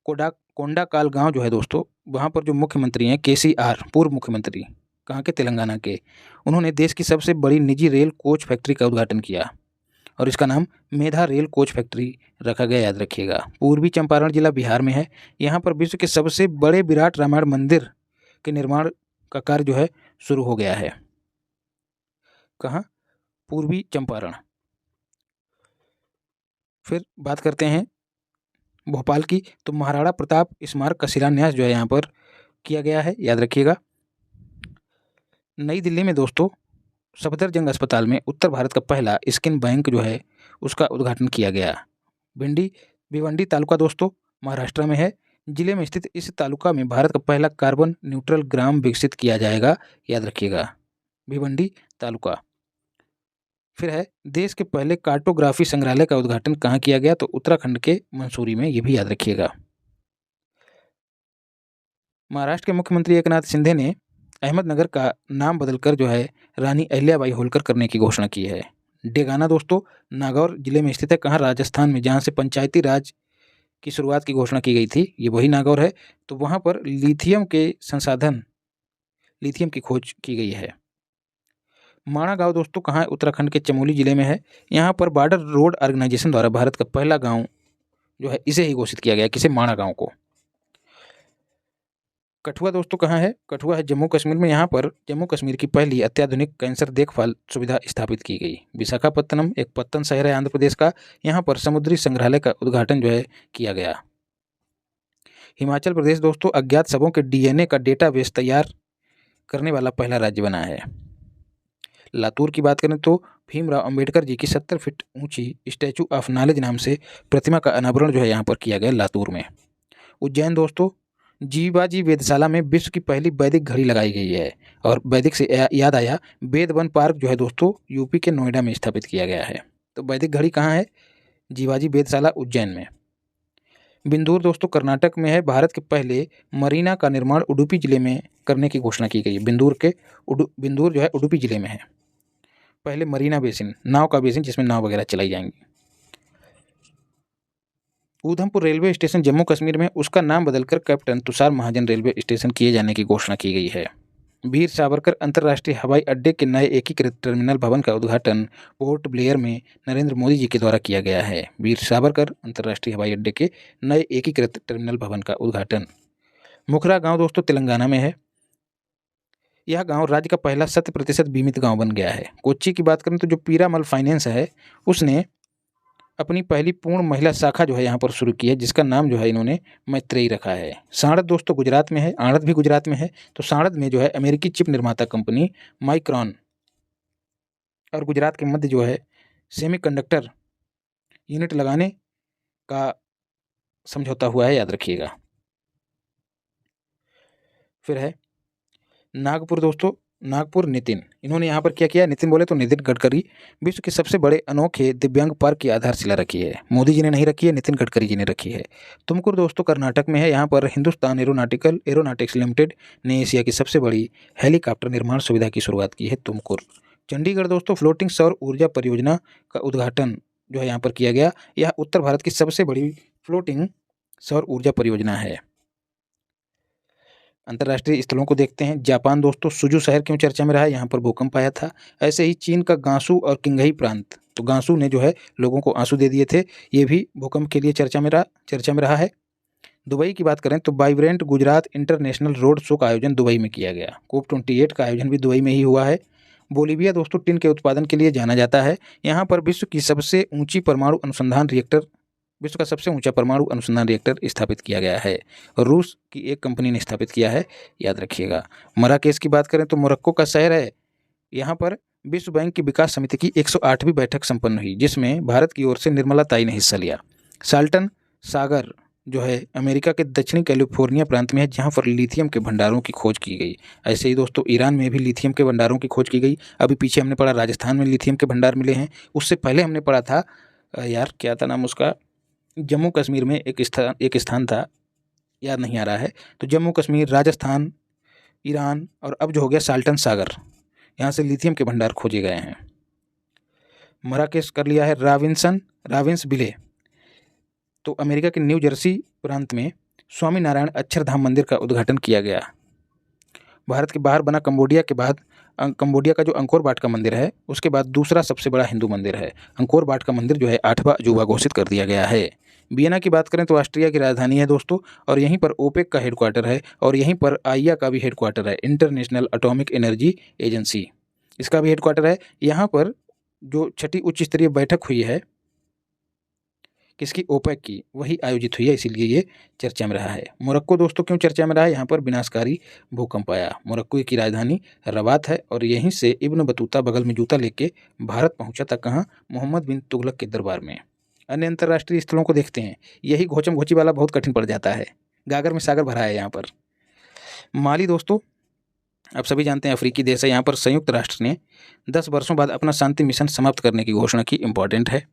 कोंडाकाल गांव जो है दोस्तों, वहाँ पर जो मुख्यमंत्री हैं केसीआर, पूर्व मुख्यमंत्री, कहाँ के? तेलंगाना के, उन्होंने देश की सबसे बड़ी निजी रेल कोच फैक्ट्री का उद्घाटन किया और इसका नाम मेधा रेल कोच फैक्ट्री रखा गया, याद रखिएगा। पूर्वी चंपारण जिला बिहार में है। यहाँ पर विश्व के सबसे बड़े विराट रामायण मंदिर के निर्माण का कार्य जो है शुरू हो गया है। कहाँ? पूर्वी चंपारण। फिर बात करते हैं भोपाल की। तो महाराणा प्रताप स्मारक का शिलान्यास जो है यहाँ पर किया गया है, याद रखिएगा। नई दिल्ली में दोस्तों सफदरजंग अस्पताल में उत्तर भारत का पहला स्किन बैंक जो है उसका उद्घाटन किया गया। भिवंडी तालुका दोस्तों महाराष्ट्र में है। जिले में स्थित इस तालुका में भारत का पहला कार्बन न्यूट्रल ग्राम विकसित किया जाएगा, याद रखिएगा, भिवंडी तालुका। फिर है देश के पहले कार्टोग्राफी संग्रहालय का उद्घाटन कहाँ किया गया? तो उत्तराखंड के मंसूरी में, ये भी याद रखिएगा। महाराष्ट्र के मुख्यमंत्री एकनाथ शिंदे ने अहमदनगर का नाम बदलकर जो है रानी अहिल्याबाई होलकर करने की घोषणा की है। डेगाना दोस्तों नागौर जिले में स्थित है। कहाँ? राजस्थान में, जहाँ से पंचायती राज की शुरुआत की घोषणा की गई थी, ये वही नागौर है। तो वहाँ पर लिथियम की खोज की गई है। माणा गांव दोस्तों कहाँ है? उत्तराखंड के चमोली जिले में है। यहाँ पर बॉर्डर रोड ऑर्गेनाइजेशन द्वारा भारत का पहला गाँव जो है इसे ही घोषित किया गया, किसे? माणा गाँव को। कठुआ दोस्तों कहाँ है? कठुआ है जम्मू कश्मीर में। यहाँ पर जम्मू कश्मीर की पहली अत्याधुनिक कैंसर देखभाल सुविधा स्थापित की गई। विशाखापत्तनम एक पत्तन शहर है आंध्र प्रदेश का। यहाँ पर समुद्री संग्रहालय का उद्घाटन जो है किया गया। हिमाचल प्रदेश दोस्तों अज्ञात शवों के डीएनए का डेटाबेस तैयार करने वाला पहला राज्य बना है। लातूर की बात करें तो भीमराव अंबेडकर जी की 70 फीट ऊंची स्टैचू ऑफ नॉलेज नाम से प्रतिमा का अनावरण जो है यहाँ पर किया गया लातूर में। उज्जैन दोस्तों जीवाजी वेधशाला में विश्व की पहली वैदिक घड़ी लगाई गई है। और वैदिक से याद आया, वेद वन पार्क जो है दोस्तों यूपी के नोएडा में स्थापित किया गया है। तो वैदिक घड़ी कहाँ है? जीवाजी वेधशाला उज्जैन में। बिंदूर दोस्तों कर्नाटक में है। भारत के पहले मरीना का निर्माण उडुपी जिले में करने की घोषणा की गई है। बिंदूर जो है उडुपी जिले में है। पहले मरीना बेसिन, नाव का बेसिन जिसमें नाव वगैरह चलाई जाएंगी। ऊधमपुर रेलवे स्टेशन जम्मू कश्मीर में उसका नाम बदलकर कैप्टन तुषार महाजन रेलवे स्टेशन किए जाने की घोषणा की गई है। वीर सावरकर अंतर्राष्ट्रीय हवाई अड्डे के नए एकीकृत टर्मिनल भवन का उद्घाटन पोर्ट ब्लेयर में नरेंद्र मोदी जी के द्वारा किया गया है। वीर सावरकर अंतर्राष्ट्रीय हवाई अड्डे के नए एकीकृत टर्मिनल भवन का उद्घाटन। मुखरा गांव दोस्तों तेलंगाना में है। यह गांव राज्य का पहला 100% बीमित गांव बन गया है। कोच्चि की बात करें तो जो पीरामल फाइनेंस है उसने अपनी पहली पूर्ण महिला शाखा जो है यहाँ पर शुरू की है, जिसका नाम जो है इन्होंने मैत्रेयी रखा है। साणद दोस्तों गुजरात में है, आणद भी गुजरात में है। तो साणद में जो है अमेरिकी चिप निर्माता कंपनी माइक्रॉन और गुजरात के मध्य जो है सेमीकंडक्टर यूनिट लगाने का समझौता हुआ है, याद रखिएगा। फिर है नागपुर दोस्तों, नागपुर नितिन, इन्होंने यहाँ पर क्या किया? नितिन बोले तो नितिन गडकरी विश्व के सबसे बड़े अनोखे दिव्यांग पार्क की आधारशिला रखी है। मोदी जी ने नहीं रखी है, नितिन गडकरी जी ने रखी है। तुमकुर दोस्तों कर्नाटक में है। यहाँ पर हिंदुस्तान एरोनॉटिक्स लिमिटेड ने एशिया की सबसे बड़ी हेलीकॉप्टर निर्माण सुविधा की शुरुआत की है। तुमकुर। चंडीगढ़ दोस्तों फ्लोटिंग सौर ऊर्जा परियोजना का उद्घाटन जो है यहाँ पर किया गया। यह उत्तर भारत की सबसे बड़ी फ्लोटिंग सौर ऊर्जा परियोजना है। अंतर्राष्ट्रीय स्थलों को देखते हैं। जापान दोस्तों सुजू शहर क्यों चर्चा में रहा है? यहाँ पर भूकंप आया था। ऐसे ही चीन का गांसू और किंगही प्रांत, तो गांसू ने जो है लोगों को आंसू दे दिए थे, ये भी भूकंप के लिए चर्चा में रहा है। दुबई की बात करें तो vibrant Gujarat international road show का आयोजन दुबई में किया गया। COP28 का आयोजन भी दुबई में ही हुआ है। बोलीविया दोस्तों टिन के उत्पादन के लिए जाना जाता है। यहाँ पर विश्व का सबसे ऊंचा परमाणु अनुसंधान रिएक्टर स्थापित किया गया है। रूस की एक कंपनी ने स्थापित किया है, याद रखिएगा। मराकेश की बात करें तो मोरक्को का शहर है। यहाँ पर विश्व बैंक की विकास समिति की 108वीं बैठक संपन्न हुई, जिसमें भारत की ओर से निर्मला ताई ने हिस्सा लिया। साल्टन सागर जो है अमेरिका के दक्षिणी कैलिफोर्निया प्रांत में है, जहाँ पर लिथियम के भंडारों की खोज की गई। ऐसे ही दोस्तों ईरान में भी लिथियम के भंडारों की खोज की गई। अभी पीछे हमने पढ़ा राजस्थान में लिथियम के भंडार मिले हैं। उससे पहले हमने पढ़ा था यार क्या था नाम उसका, जम्मू कश्मीर में एक स्थान था, याद नहीं आ रहा है। तो जम्मू कश्मीर, राजस्थान, ईरान और अब जो हो गया साल्टन सागर, यहाँ से लिथियम के भंडार खोजे गए हैं। मराकेश कर लिया है। राविंस बिले, तो अमेरिका के न्यू जर्सी प्रांत में स्वामी नारायण अक्षरधाम मंदिर का उद्घाटन किया गया। भारत के बाहर बना कंबोडिया के बाद कंबोडिया का जो अंकोर वाट का मंदिर है उसके बाद दूसरा सबसे बड़ा हिंदू मंदिर है। अंकोर वाट का मंदिर जो है 8वां अजूबा घोषित कर दिया गया है। वियना की बात करें तो ऑस्ट्रिया की राजधानी है दोस्तों, और यहीं पर ओपेक का हेडक्वार्टर है, और यहीं पर आईया का भी हेडक्वार्टर है, इंटरनेशनल एटॉमिक एनर्जी एजेंसी, इसका भी हेडक्वार्टर है। यहाँ पर जो छठी उच्च स्तरीय बैठक हुई है किसकी? ओपेक की, वही आयोजित हुई है, इसीलिए ये चर्चा में रहा है। मोरक्को दोस्तों क्यों चर्चा में रहा है? यहाँ पर विनाशकारी भूकंप आया। मोरक्को की राजधानी रबात है, और यहीं से इब्न बतूता बगल में जूता लेके भारत पहुंचा था। कहाँ? मोहम्मद बिन तुगलक के दरबार में। अन्य अंतर्राष्ट्रीय स्थलों को देखते हैं। यही घोचम घोची वाला बहुत कठिन पड़ जाता है, गागर में सागर भरा है यहाँ पर। माली दोस्तों आप सभी जानते हैं अफ्रीकी देश है। यहाँ पर संयुक्त राष्ट्र ने 10 वर्षों बाद अपना शांति मिशन समाप्त करने की घोषणा की, इंपॉर्टेंट है।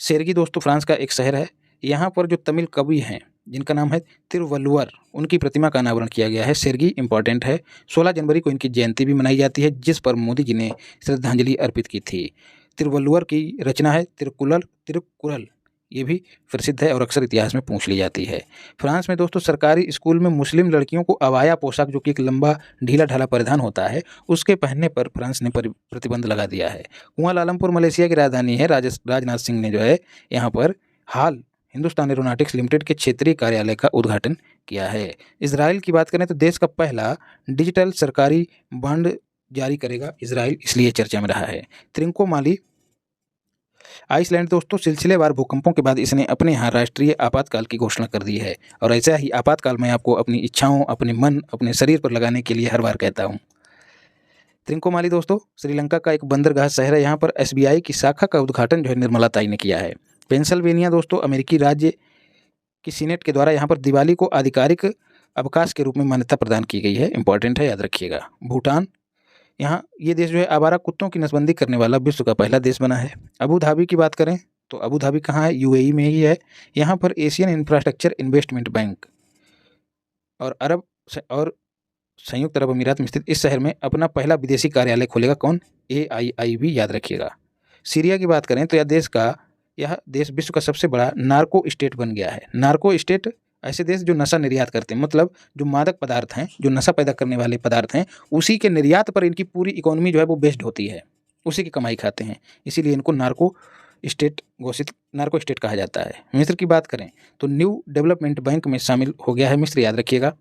सेर्गी दोस्तों फ्रांस का एक शहर है। यहाँ पर जो तमिल कवि हैं जिनका नाम है तिरुवल्लुवर, उनकी प्रतिमा का अनावरण किया गया है। सेर्गी इंपॉर्टेंट है। 16 जनवरी को इनकी जयंती भी मनाई जाती है, जिस पर मोदी जी ने श्रद्धांजलि अर्पित की थी। तिरुवल्लुवर की रचना है तिरुकुरल, ये भी प्रसिद्ध है और अक्सर इतिहास में पूछ ली जाती है। फ्रांस में दोस्तों सरकारी स्कूल में मुस्लिम लड़कियों को अबाया पोशाक, जो कि एक लंबा ढीला ढाला परिधान होता है, उसके पहनने पर फ्रांस ने प्रतिबंध लगा दिया है। कुआलालंपुर मलेशिया की राजधानी है। राजनाथ सिंह ने जो है यहाँ पर हाल हिंदुस्तान एरोनॉटिक्स लिमिटेड के क्षेत्रीय कार्यालय का उद्घाटन किया है। इजराइल की बात करें तो देश का पहला डिजिटल सरकारी बॉन्ड जारी करेगा इजराइल, इसलिए चर्चा में रहा है। त्रिंकोमाली आइसलैंड दोस्तों सिलसिलेवार भूकंपों के बाद इसने अपने यहाँ राष्ट्रीय आपातकाल की घोषणा कर दी है, और ऐसा ही आपातकाल मैं आपको अपनी इच्छाओं, अपने मन, अपने शरीर पर लगाने के लिए हर बार कहता हूँ। त्रिंकोमाली दोस्तों श्रीलंका का एक बंदरगाह शहर है। यहाँ पर SBI की शाखा का उद्घाटन जो है निर्मला ताई ने किया है। पेंसिल्वेनिया दोस्तों अमेरिकी राज्य की सीनेट के द्वारा यहाँ पर दिवाली को आधिकारिक अवकाश के रूप में मान्यता प्रदान की गई है, इंपॉर्टेंट है, याद रखिएगा। भूटान, यहाँ ये देश जो है आवारा कुत्तों की नसबंदी करने वाला विश्व का पहला देश बना है। अबू धाबी की बात करें तो अबू धाबी कहाँ है? यूएई में ही है। यहाँ पर एशियन इंफ्रास्ट्रक्चर इन्वेस्टमेंट बैंक और संयुक्त अरब अमीरात में स्थित इस शहर में अपना पहला विदेशी कार्यालय खोलेगा कौन? AIIB, याद रखिएगा। सीरिया की बात करें तो यह देश विश्व का सबसे बड़ा नार्को स्टेट बन गया है। नार्को स्टेट ऐसे देश जो नशा निर्यात करते हैं, मतलब जो मादक पदार्थ हैं, जो नशा पैदा करने वाले पदार्थ हैं, उसी के निर्यात पर इनकी पूरी इकोनॉमी जो है वो बेस्ड होती है, उसी की कमाई खाते हैं, इसीलिए इनको नार्को स्टेट कहा जाता है। मिस्र की बात करें तो न्यू डेवलपमेंट बैंक में शामिल हो गया है मिस्र, याद रखिएगा।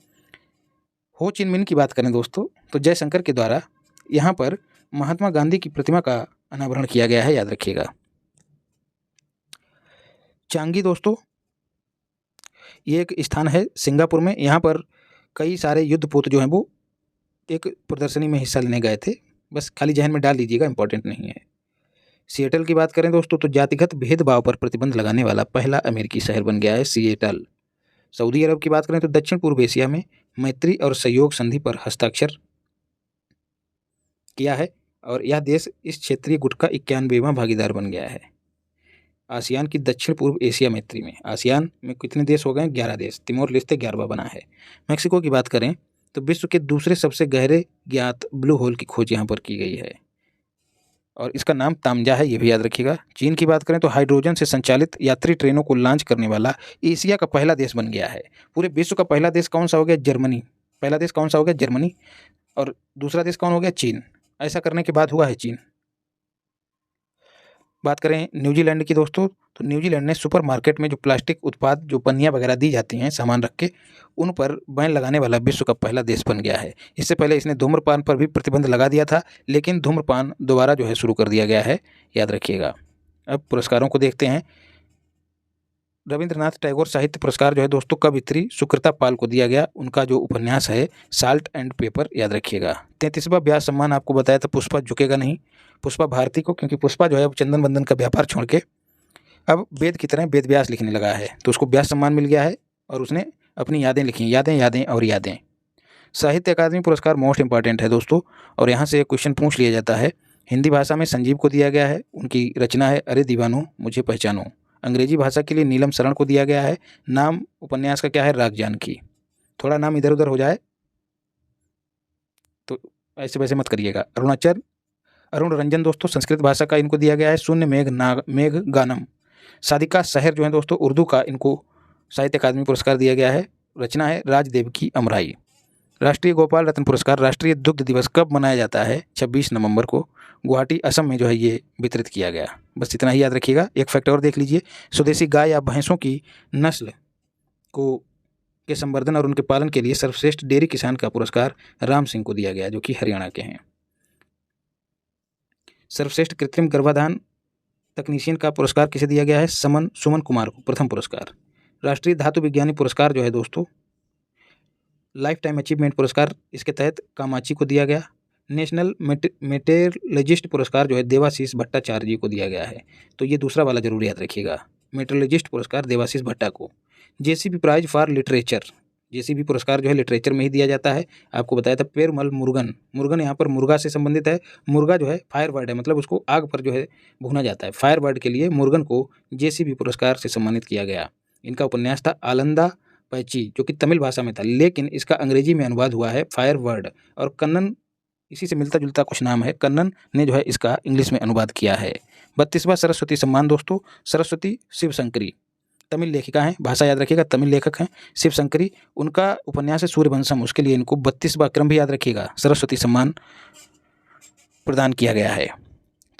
हो चिन मिन की बात करें दोस्तों तो जयशंकर के द्वारा यहाँ पर महात्मा गांधी की प्रतिमा का अनावरण किया गया है, याद रखिएगा। चांगी दोस्तों ये एक स्थान है सिंगापुर में, यहाँ पर कई सारे युद्धपोत जो हैं वो एक प्रदर्शनी में हिस्सा लेने गए थे, बस खाली जहन में डाल लीजिएगा, इंपॉर्टेंट नहीं है। सिएटल की बात करें दोस्तों तो जातिगत भेदभाव पर प्रतिबंध लगाने वाला पहला अमेरिकी शहर बन गया है सिएटल। सऊदी अरब की बात करें तो दक्षिण पूर्व एशिया में मैत्री और सहयोग संधि पर हस्ताक्षर किया है और यह देश इस क्षेत्रीय गुट का 91वां भागीदार बन गया है। आसियान की दक्षिण पूर्व एशिया मैत्री में, आसियान में कितने देश हो गए? 11 देश। तिमोर लेस्ते 11वां बना है। मैक्सिको की बात करें तो विश्व के दूसरे सबसे गहरे ज्ञात ब्लू होल की खोज यहाँ पर की गई है और इसका नाम तामजा है, ये भी याद रखिएगा। चीन की बात करें तो हाइड्रोजन से संचालित यात्री ट्रेनों को लॉन्च करने वाला एशिया का पहला देश बन गया है। पूरे विश्व का पहला देश कौन सा हो गया? जर्मनी। पहला देश कौन सा हो गया? जर्मनी। और दूसरा देश कौन हो गया? चीन। ऐसा करने के बाद हुआ है चीन। बात करें न्यूजीलैंड की दोस्तों तो न्यूजीलैंड ने सुपरमार्केट में जो प्लास्टिक उत्पाद, जो पन्नियाँ वगैरह दी जाती हैं सामान रख के, उन पर बैन लगाने वाला विश्व का पहला देश बन गया है। इससे पहले इसने धूम्रपान पर भी प्रतिबंध लगा दिया था, लेकिन धूम्रपान दोबारा जो है शुरू कर दिया गया है, याद रखिएगा। अब पुरस्कारों को देखते हैं। रविंद्रनाथ टैगोर साहित्य पुरस्कार जो है दोस्तों कवियत्री सुकृता पाल को दिया गया, उनका जो उपन्यास है साल्ट एंड पेपर, याद रखिएगा। 33वां ब्याह सम्मान आपको बताया था पुष्पा झुकेगा नहीं, पुष्पा भारती को, क्योंकि पुष्पा जो है चंदन बंदन का व्यापार छोड़ के अब वेद की तरह वेद व्यास लिखने लगा है, तो उसको व्यास सम्मान मिल गया है और उसने अपनी यादें लिखी, यादें और यादें। साहित्य अकादमी पुरस्कार मोस्ट इंपॉर्टेंट है दोस्तों, और यहाँ से एक क्वेश्चन पूछ लिया जाता है। हिंदी भाषा में संजीव को दिया गया है, उनकी रचना है अरे दीवानो मुझे पहचानो। अंग्रेजी भाषा के लिए नीलम शरण को दिया गया है, नाम उपन्यास का क्या है? राग जानकी। थोड़ा नाम इधर उधर हो जाए तो ऐसे वैसे मत करिएगा। अरुण रंजन दोस्तों संस्कृत भाषा का इनको दिया गया है शून्य मेघ गानम। सादिका शहर जो है दोस्तों उर्दू का इनको साहित्य अकादमी पुरस्कार दिया गया है, रचना है राजदेव की अमराई। राष्ट्रीय गोपाल रत्न पुरस्कार राष्ट्रीय दुग्ध दिवस कब मनाया जाता है? 26 नवंबर को गुवाहाटी असम में जो है ये वितरित किया गया। बस इतना ही याद रखिएगा। एक फैक्ट और देख लीजिए, स्वदेशी गाय या भैंसों की नस्ल के संवर्धन और उनके पालन के लिए सर्वश्रेष्ठ डेयरी किसान का पुरस्कार राम सिंह को दिया गया, जो कि हरियाणा के हैं। सर्वश्रेष्ठ कृत्रिम गर्भाधान तकनीशियन का पुरस्कार किसे दिया गया है? सुमन कुमार को, प्रथम पुरस्कार। राष्ट्रीय धातु विज्ञानी पुरस्कार जो है दोस्तों लाइफ टाइम अचीवमेंट पुरस्कार इसके तहत कामाची को दिया गया। नेशनल मेटेरोलॉजिस्ट पुरस्कार जो है देवाशीष भट्टाचार्य जी को दिया गया है, तो ये दूसरा वाला जरूर याद रखिएगा, मेटेरोलॉजिस्ट पुरस्कार देवाशीष भट्टा को। JCB prize for literature, JCB पुरस्कार जो है लिटरेचर में ही दिया जाता है। आपको बताया था पेरुमल मुरुगन यहाँ पर मुर्गा से संबंधित है। मुर्गा जो है फायर बर्ड है, मतलब उसको आग पर जो है भुना जाता है। फायर बर्ड के लिए मुरुगन को जेसीबी पुरस्कार से सम्मानित किया गया। इनका उपन्यास था आलंदा पैची, जो कि तमिल भाषा में था, लेकिन इसका अंग्रेजी में अनुवाद हुआ है फायर बर्ड, और कन्नन इसी से मिलता जुलता कुछ नाम है, कन्नन ने जो है इसका इंग्लिश में अनुवाद किया है। 32वां सरस्वती सम्मान दोस्तों सरस्वती शिवशंकरी, तमिल लेखिका हैं, भाषा याद रखिएगा, तमिल लेखक हैं शिवशंकरी। उनका उपन्यास है सूर्यवंशम, उसके लिए इनको 32वां क्रम भी याद रखिएगा, सरस्वती सम्मान प्रदान किया गया है।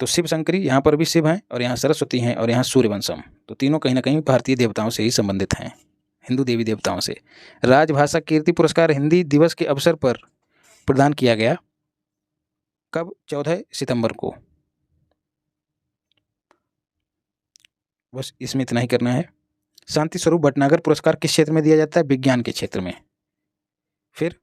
तो शिवशंकरी यहाँ पर भी शिव हैं और यहाँ सरस्वती हैं और यहाँ सूर्यवंशम, तो तीनों कहीं ना कहीं भारतीय देवताओं से ही संबंधित हैं, हिंदू देवी देवताओं से। राजभाषा कीर्ति पुरस्कार हिंदी दिवस के अवसर पर प्रदान किया गया, कब? 14 सितंबर को। बस इसमें इतना ही करना है। शांति स्वरूप भटनागर पुरस्कार किस क्षेत्र में दिया जाता है? विज्ञान के क्षेत्र में। फिर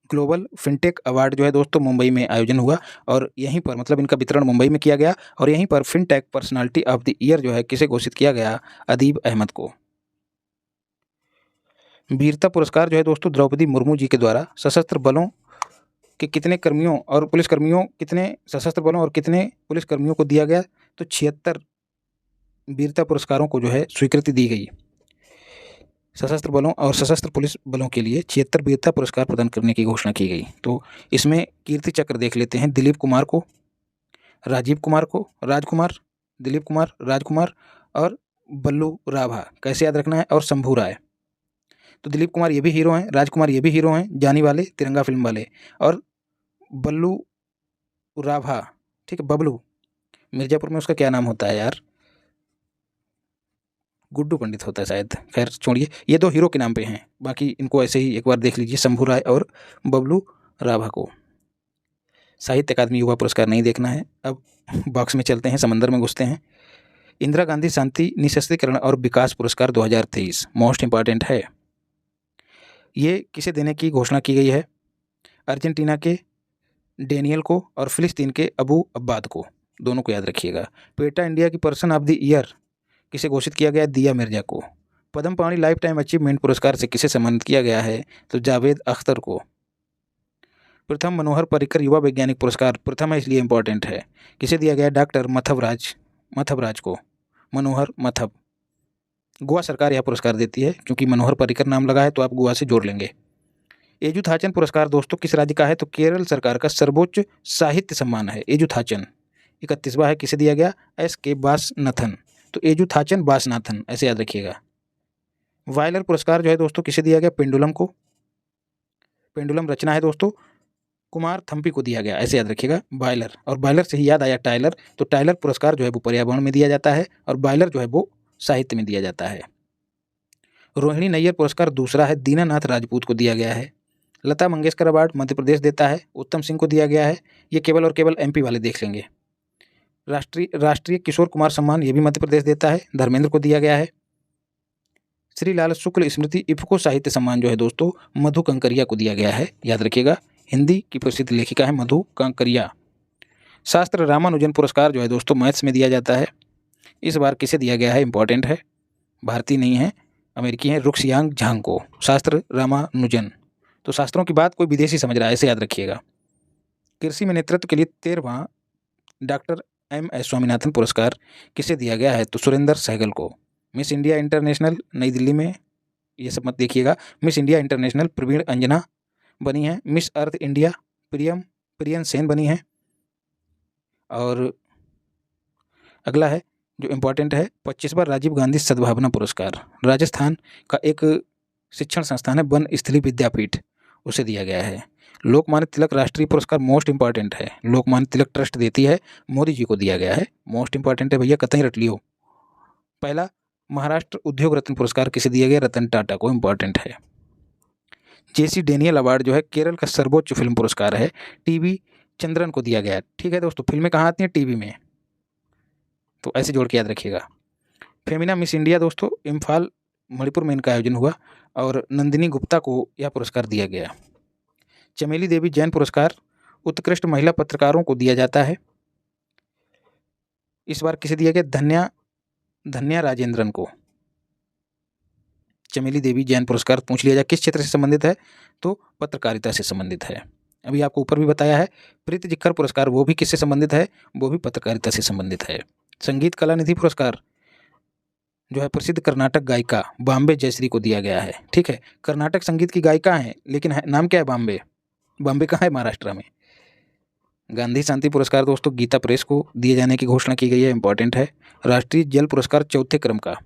ग्लोबल फिनटेक अवार्ड जो है दोस्तों मुंबई में आयोजन हुआ और यहीं पर, मतलब इनका वितरण मुंबई में किया गया और यहीं पर fintech personality of the year जो है किसे घोषित किया गया? अदीब अहमद को। वीरता पुरस्कार जो है दोस्तों द्रौपदी मुर्मू जी के द्वारा सशस्त्र बलों के कितने कर्मियों और पुलिसकर्मियों, कितने सशस्त्र बलों और कितने पुलिसकर्मियों को दिया गया? तो 76 वीरता पुरस्कारों को जो है स्वीकृति दी गई। सशस्त्र बलों और सशस्त्र पुलिस बलों के लिए 76 वीरता पुरस्कार प्रदान करने की घोषणा की गई। तो इसमें कीर्ति चक्र देख लेते हैं। दिलीप कुमार को, राजीव कुमार को, राजकुमार, दिलीप कुमार, राजकुमार और बल्लू राभा, कैसे याद रखना है, और शंभू राय। तो दिलीप कुमार ये भी हीरो हैं, राजकुमार ये भी हीरो हैं, जानी वाले, तिरंगा फिल्म वाले, और बल्लू राभा, ठीक है, बबलू, मिर्जापुर में उसका क्या नाम होता है यार, गुड्डू पंडित होता है शायद। खैर छोड़िए, ये दो हीरो के नाम पे हैं, बाकी इनको ऐसे ही एक बार देख लीजिए, शंभू राय और बबलू राभा को। साहित्य अकादमी युवा पुरस्कार नहीं देखना है। अब बॉक्स में चलते हैं, समंदर में घुसते हैं। इंदिरा गांधी शांति निःशस्त्रीकरण और विकास पुरस्कार 2023 मोस्ट इंपॉर्टेंट है। ये किसे देने की घोषणा की गई है? अर्जेंटीना के डेनियल को और फिलिस्तीन के अबू अब्बाद को, दोनों को याद रखिएगा। पेटा इंडिया की पर्सन ऑफ द ईयर किसे घोषित किया गया? दिया मिर्जा को। पद्म पाणि लाइफ टाइम अचीवमेंट पुरस्कार से किसे सम्मानित किया गया है? तो जावेद अख्तर को। प्रथम मनोहर पर्रिकर युवा वैज्ञानिक पुरस्कार, प्रथम है इसलिए इंपॉर्टेंट है, किसे दिया गया? डॉक्टर मथवराज को, मनोहर मथव। गोवा सरकार यह पुरस्कार देती है, क्योंकि मनोहर पर्रिकर नाम लगा है तो आप गोवा से जोड़ लेंगे। एजुथाचन पुरस्कार दोस्तों किस राज्य का है? तो केरल सरकार का सर्वोच्च साहित्य सम्मान है एजुथाचन। 31वां है, किसे दिया गया? SK बासनाथन। तो एजुथाचन बासनाथन, ऐसे याद रखिएगा। वायलर पुरस्कार जो है दोस्तों किसे दिया गया? पेंडुलम को। पेंडुलम रचना है दोस्तों, कुमार थम्पी को दिया गया, ऐसे याद रखिएगा। बायलर, और बायलर से ही याद आया टाइलर, तो टाइलर पुरस्कार जो है वो पर्यावरण में दिया जाता है और बायलर जो है वो साहित्य में दिया जाता है। रोहिणी नैयर पुरस्कार दूसरा है, दीनानाथ राजपूत को दिया गया है। लता मंगेशकर अवार्ड मध्य प्रदेश देता है, उत्तम सिंह को दिया गया है। ये केवल और केवल MP वाले देख लेंगे। राष्ट्रीय किशोर कुमार सम्मान ये भी मध्य प्रदेश देता है, धर्मेंद्र को दिया गया है। श्री लाल शुक्ल स्मृति इफ्को साहित्य सम्मान जो है दोस्तों मधु कंकरिया को दिया गया है, याद रखिएगा। हिंदी की प्रसिद्ध लेखिका है मधु कंकरिया। शास्त्र रामानुजन पुरस्कार जो है दोस्तों मैथ्स में दिया जाता है। इस बार किसे दिया गया है? इंपॉर्टेंट है, भारतीय नहीं है, अमेरिकी है, रुक्सियांग झांग को शास्त्र रामानुजन। तो शास्त्रों की बात कोई विदेशी समझ रहा है, ऐसे याद रखिएगा। कृषि में नेतृत्व के लिए 13वां डॉक्टर MS स्वामीनाथन पुरस्कार किसे दिया गया है? तो सुरेंद्र सहगल को। मिस इंडिया इंटरनेशनल नई दिल्ली में, ये सब मत देखिएगा, Miss India international Praveen Anjana बनी है। Miss Earth India Priyan Sen बनी है। और अगला है जो इम्पोर्टेंट है, 25वां राजीव गांधी सद्भावना पुरस्कार, राजस्थान का एक शिक्षण संस्थान है वन स्थली विद्यापीठ, उसे दिया गया है। लोकमान्य तिलक राष्ट्रीय पुरस्कार मोस्ट इंपॉर्टेंट है, लोकमान्य तिलक ट्रस्ट देती है, मोदी जी को दिया गया है, मोस्ट इंपॉर्टेंट है भैया, कतई रट लियो। पहला महाराष्ट्र उद्योग रत्न पुरस्कार किसे दिया गया? रतन टाटा को, इंपॉर्टेंट है। JC डेनियल अवार्ड जो है केरल का सर्वोच्च फिल्म पुरस्कार है, TV चंद्रन को दिया गया है। ठीक है दोस्तों, फिल्में कहाँ आती हैं? TV में, तो ऐसे जोड़ के याद रखिएगा। फेमिना मिस इंडिया दोस्तों इम्फाल मणिपुर में इनका आयोजन हुआ और नंदिनी गुप्ता को यह पुरस्कार दिया गया। चमेली देवी जैन पुरस्कार उत्कृष्ट महिला पत्रकारों को दिया जाता है। इस बार किसे दिया गया? धन्या राजेंद्रन को। चमेली देवी जैन पुरस्कार पूछ लिया जाए किस क्षेत्र से संबंधित है? तो पत्रकारिता से संबंधित है। अभी आपको ऊपर भी बताया है। प्रीति जिक्कर पुरस्कार वो भी किससे संबंधित है? वो भी पत्रकारिता से संबंधित है। संगीत कला निधि पुरस्कार जो है प्रसिद्ध कर्नाटक गायिका बॉम्बे जयश्री को दिया गया है। ठीक है, कर्नाटक संगीत की गायिका है, लेकिन नाम क्या है? बॉम्बे। बॉम्बे कहाँ है? महाराष्ट्र में। गांधी शांति पुरस्कार दोस्तों गीता प्रेस को दिए जाने की घोषणा की गई है, इंपॉर्टेंट है। राष्ट्रीय जल पुरस्कार चौथे क्रम का,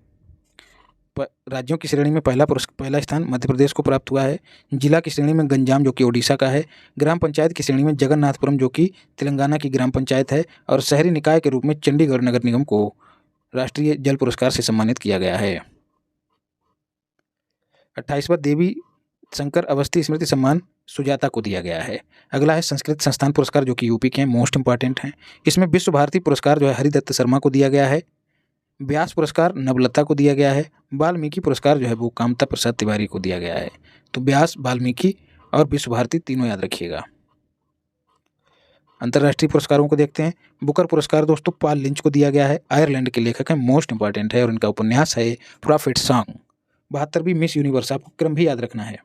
राज्यों की श्रेणी में पहला स्थान मध्य प्रदेश को प्राप्त हुआ है। जिला की श्रेणी में गंजाम जो कि ओडिशा का है। ग्राम पंचायत की श्रेणी में जगन्नाथपुरम जो कि तेलंगाना की ग्राम पंचायत है। और शहरी निकाय के रूप में चंडीगढ़ नगर निगम को राष्ट्रीय जल पुरस्कार से सम्मानित किया गया है। 28वां देवी शंकर अवस्थी स्मृति सम्मान सुजाता को दिया गया है। अगला है संस्कृत संस्थान पुरस्कार जो कि यूपी के हैं, मोस्ट इंपॉर्टेंट हैं। इसमें विश्व भारती पुरस्कार जो है हरिदत्त शर्मा को दिया गया है। व्यास पुरस्कार नवलता को दिया गया है। वाल्मीकि पुरस्कार जो है वो कामता प्रसाद तिवारी को दिया गया है। तो व्यास, वाल्मीकि और विश्व भारती तीनों याद रखिएगा। अंतर्राष्ट्रीय पुरस्कारों को देखते हैं। बुकर पुरस्कार दोस्तों पॉल लिंच को दिया गया है, आयरलैंड के लेखक हैं, मोस्ट इंपॉर्टेंट है और इनका उपन्यास है प्रॉफिट सॉन्ग। 72वीं मिस यूनिवर्स, आपको क्रम भी याद रखना है।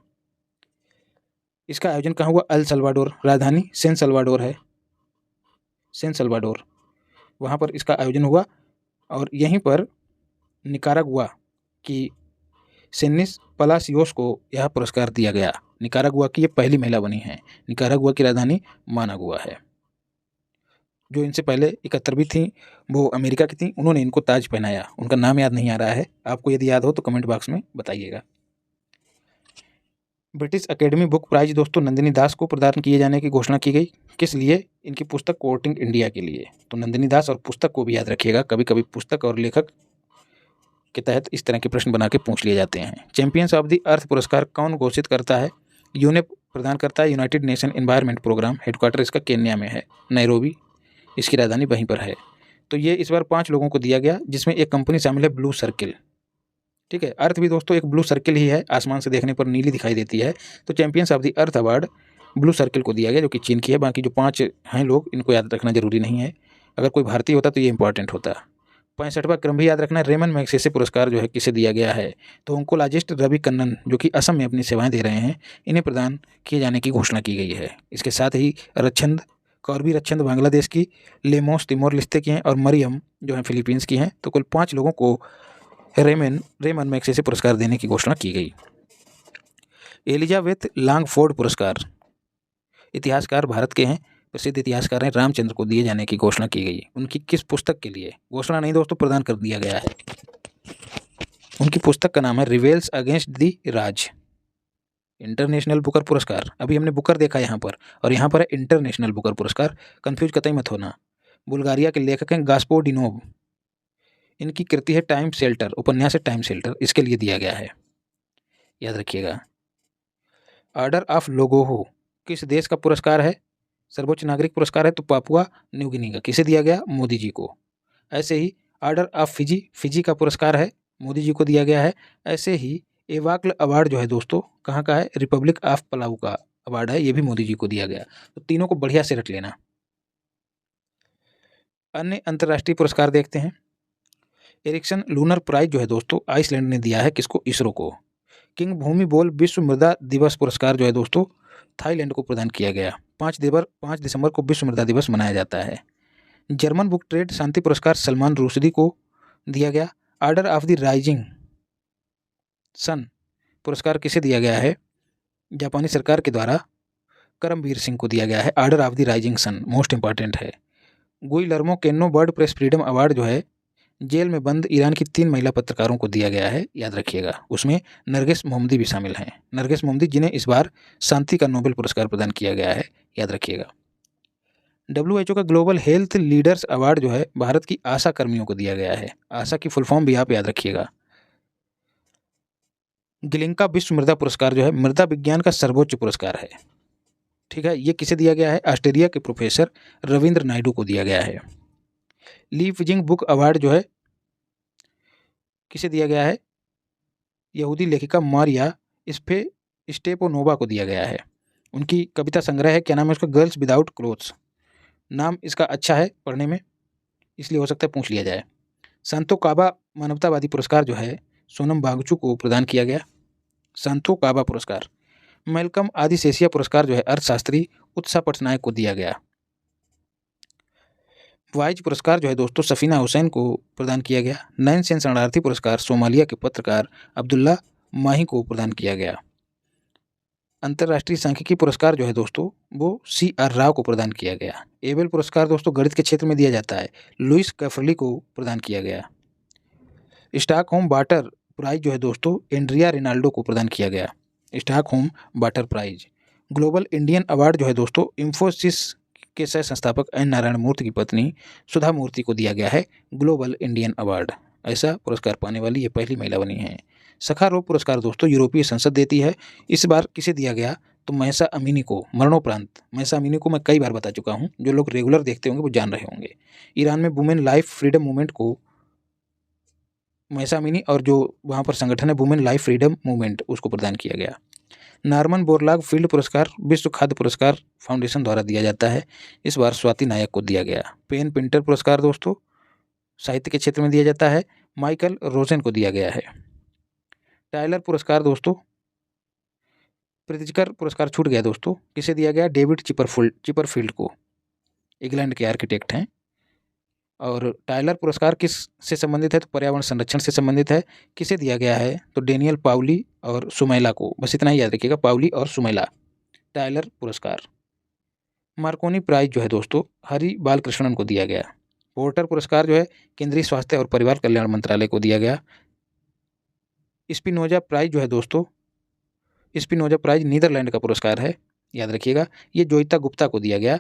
इसका आयोजन कहाँ हुआ? अल सल्वाडोर, राजधानी सेन सल्वाडोर है, सेन सल्वाडोर। वहाँ पर इसका आयोजन हुआ और यहीं पर निकारागुआ की सेनिस पलासियोस को यह पुरस्कार दिया गया। निकारागुआ की ये पहली महिला बनी है। निकारागुआ की राजधानी मानागुआ है। जो इनसे पहले 71वीं थी वो अमेरिका की थी, उन्होंने इनको ताज पहनाया। उनका नाम याद नहीं आ रहा है, आपको यदि याद हो तो कमेंट बॉक्स में बताइएगा। ब्रिटिश अकेडमी बुक प्राइज दोस्तों नंदिनी दास को प्रदान किए जाने की घोषणा की गई। किस लिए? इनकी पुस्तक कोर्टिंग इंडिया के लिए। तो नंदिनी दास और पुस्तक को भी याद रखिएगा, कभी कभी पुस्तक और लेखक के तहत इस तरह के प्रश्न बना के पूछ लिए जाते हैं। चैंपियंस ऑफ द अर्थ पुरस्कार कौन घोषित करता है? यूनेप प्रदान करता है। United Nation environment programme, headquarter इसका केन्या में है, नैरोबी इसकी राजधानी वहीं पर है। तो ये इस बार 5 लोगों को दिया गया, जिसमें एक कंपनी शामिल है ब्लू सर्किल। ठीक है, अर्थ भी दोस्तों एक ब्लू सर्किल ही है, आसमान से देखने पर नीली दिखाई देती है। तो champions of the earth award blue circle को दिया गया, जो कि चीन की है। बाकी जो 5 हैं लोग, इनको याद रखना जरूरी नहीं है। अगर कोई भारतीय होता तो ये इंपॉर्टेंट होता। 65वां क्रम भी याद रखना है। रेमन मैग्सेसे पुरस्कार जो है किसे दिया गया है? तो ओंकोलॉजिस्ट रवि कन्नन, जो कि असम में अपनी सेवाएं दे रहे हैं, इन्हें प्रदान किए जाने की घोषणा की गई है। इसके साथ ही रच्छंद कौरबी रच्छंद बांग्लादेश की, लेमोस तिमोर लिस्ते की हैं और मरियम जो है फिलीपींस की हैं। तो कुल 5 लोगों को रेमन मैग्सेसे पुरस्कार देने की घोषणा की गई। एलिजाबेथ लॉन्गफोर्ड पुरस्कार इतिहासकार भारत के हैं, प्रसिद्ध इतिहासकार हैं, रामचंद्र को दिए जाने की घोषणा की गई। उनकी किस पुस्तक के लिए? घोषणा नहीं दोस्तों, प्रदान कर दिया गया है। उनकी पुस्तक का नाम है reveals against the Raj. International Booker पुरस्कार, अभी हमने बुकर देखा यहाँ पर, और यहाँ पर है इंटरनेशनल बुकर पुरस्कार, कंफ्यूज कतई मत होना। बुल्गारिया के लेखक हैं गास्पोडिनोव। इनकी कृति है टाइम शेल्टर, उपन्यास है टाइम शेल्टर, इसके लिए दिया गया है, याद रखिएगा। ऑर्डर ऑफ लोगोहो किस देश का पुरस्कार है? सर्वोच्च नागरिक पुरस्कार है, तो पापुआ न्यू गिनी का। किसे दिया गया? मोदी जी को। ऐसे ही ऑर्डर ऑफ फिजी, फिजी का पुरस्कार है, मोदी जी को दिया गया है। ऐसे ही एवाक्ल अवार्ड जो है दोस्तों कहाँ का है? रिपब्लिक ऑफ पलाऊ का अवार्ड है, ये भी मोदी जी को दिया गया। तो तीनों को बढ़िया से रख लेना। अन्य अंतर्राष्ट्रीय पुरस्कार देखते हैं। एरिक्सन लूनर प्राइज जो है दोस्तों आइसलैंड ने दिया है, किसको? इसरो को। किंग भूमि बोल विश्व मृदा दिवस पुरस्कार जो है दोस्तों थाईलैंड को प्रदान किया गया। 5 दिसंबर को विश्व मृदा दिवस मनाया जाता है। जर्मन बुक ट्रेड शांति पुरस्कार सलमान रुश्दी को दिया गया। Order of the rising sun पुरस्कार किसे दिया गया है? जापानी सरकार के द्वारा करमवीर सिंह को दिया गया है। Order of the rising sun most important है। Guillermo Cano world press freedom award जो है जेल में बंद ईरान की 3 महिला पत्रकारों को दिया गया है, याद रखिएगा। उसमें नरगिस मोहम्मदी भी शामिल हैं। नरगिस मोहम्मदी जिन्हें इस बार शांति का नोबेल पुरस्कार प्रदान किया गया है, याद रखिएगा। WHO का ग्लोबल हेल्थ लीडर्स अवार्ड जो है भारत की आशा कर्मियों को दिया गया है। आशा की फुल फॉर्म भी आप याद रखिएगा। गिलिंका विश्व मृदा पुरस्कार जो है मृदा विज्ञान का सर्वोच्च पुरस्कार है। ठीक है, ये किसे दिया गया है? ऑस्ट्रेलिया के प्रोफेसर रविंद्र नायडू को दिया गया है। ली फिजिंग बुक अवार्ड जो है किसे दिया गया है? यहूदी लेखिका मारिया स्टेपोनोवा को दिया गया है। उनकी कविता संग्रह है, क्या नाम है उसका? Girls without clothes. नाम इसका अच्छा है पढ़ने में, इसलिए हो सकता है पूछ लिया जाए। संतो काबा मानवतावादी पुरस्कार जो है सोनम बागचू को प्रदान किया गया। संतो काबा पुरस्कार। मेलकम आदिशेषिया पुरस्कार जो है अर्थशास्त्री उत्साह पटनायक को दिया गया। वाइज पुरस्कार जो है दोस्तों सफीना हुसैन को प्रदान किया गया। नैन सेन शरणार्थी पुरस्कार सोमालिया के पत्रकार अब्दुल्ला माही को प्रदान किया गया। अंतर्राष्ट्रीय सांख्यिकी पुरस्कार जो है दोस्तों वो CR राव को प्रदान किया गया। एबेल पुरस्कार दोस्तों गणित के क्षेत्र में दिया जाता है, लुइस कैफरली को प्रदान किया गया। स्टॉकहोम वाटर प्राइज जो है दोस्तों एंड्रिया रिनाल्डो को प्रदान किया गया। Stockholm water prize. Global Indian award जो है दोस्तों इंफोसिस के सह संस्थापक एन नारायण मूर्ति की पत्नी सुधा मूर्ति को दिया गया है ग्लोबल इंडियन अवार्ड। ऐसा पुरस्कार पाने वाली ये पहली महिला बनी है। सखारोव पुरस्कार दोस्तों यूरोपीय संसद देती है। इस बार किसे दिया गया? तो महसा अमीनी को, मरणोपरांत। महसा अमीनी को मैं कई बार बता चुका हूँ, जो लोग रेगुलर देखते होंगे वो जान रहे होंगे। ईरान में वुमेन लाइफ फ्रीडम मूवमेंट को महसा अमीनी और जो वहाँ पर संगठन है वुमेन लाइफ फ्रीडम मूवमेंट उसको प्रदान किया गया। नॉर्मन बोरलाग फील्ड पुरस्कार विश्व खाद्य पुरस्कार फाउंडेशन द्वारा दिया जाता है। इस बार स्वाति नायक को दिया गया। पेन पिंटर पुरस्कार दोस्तों साहित्य के क्षेत्र में दिया जाता है, माइकल रोजन को दिया गया है। टायलर पुरस्कार दोस्तों प्रित्जकर पुरस्कार छूट गया दोस्तों, किसे दिया गया? डेविड चिपरफील्ड को, इंग्लैंड के आर्किटेक्ट हैं। और टायलर पुरस्कार किस से संबंधित है? तो पर्यावरण संरक्षण से संबंधित है। किसे दिया गया है? तो डेनियल पाउली और सुमैला को। बस इतना ही याद रखिएगा, पाउली और सुमैला। टायलर पुरस्कार। मार्कोनी प्राइज जो है दोस्तों हरि बालकृष्णन को दिया गया। पोर्टर पुरस्कार जो है केंद्रीय स्वास्थ्य और परिवार कल्याण मंत्रालय को दिया गया। स्पिनोजा प्राइज जो है दोस्तों, स्पिनोजा प्राइज नीदरलैंड का पुरस्कार है, याद रखिएगा। ये जोइता गुप्ता को दिया गया,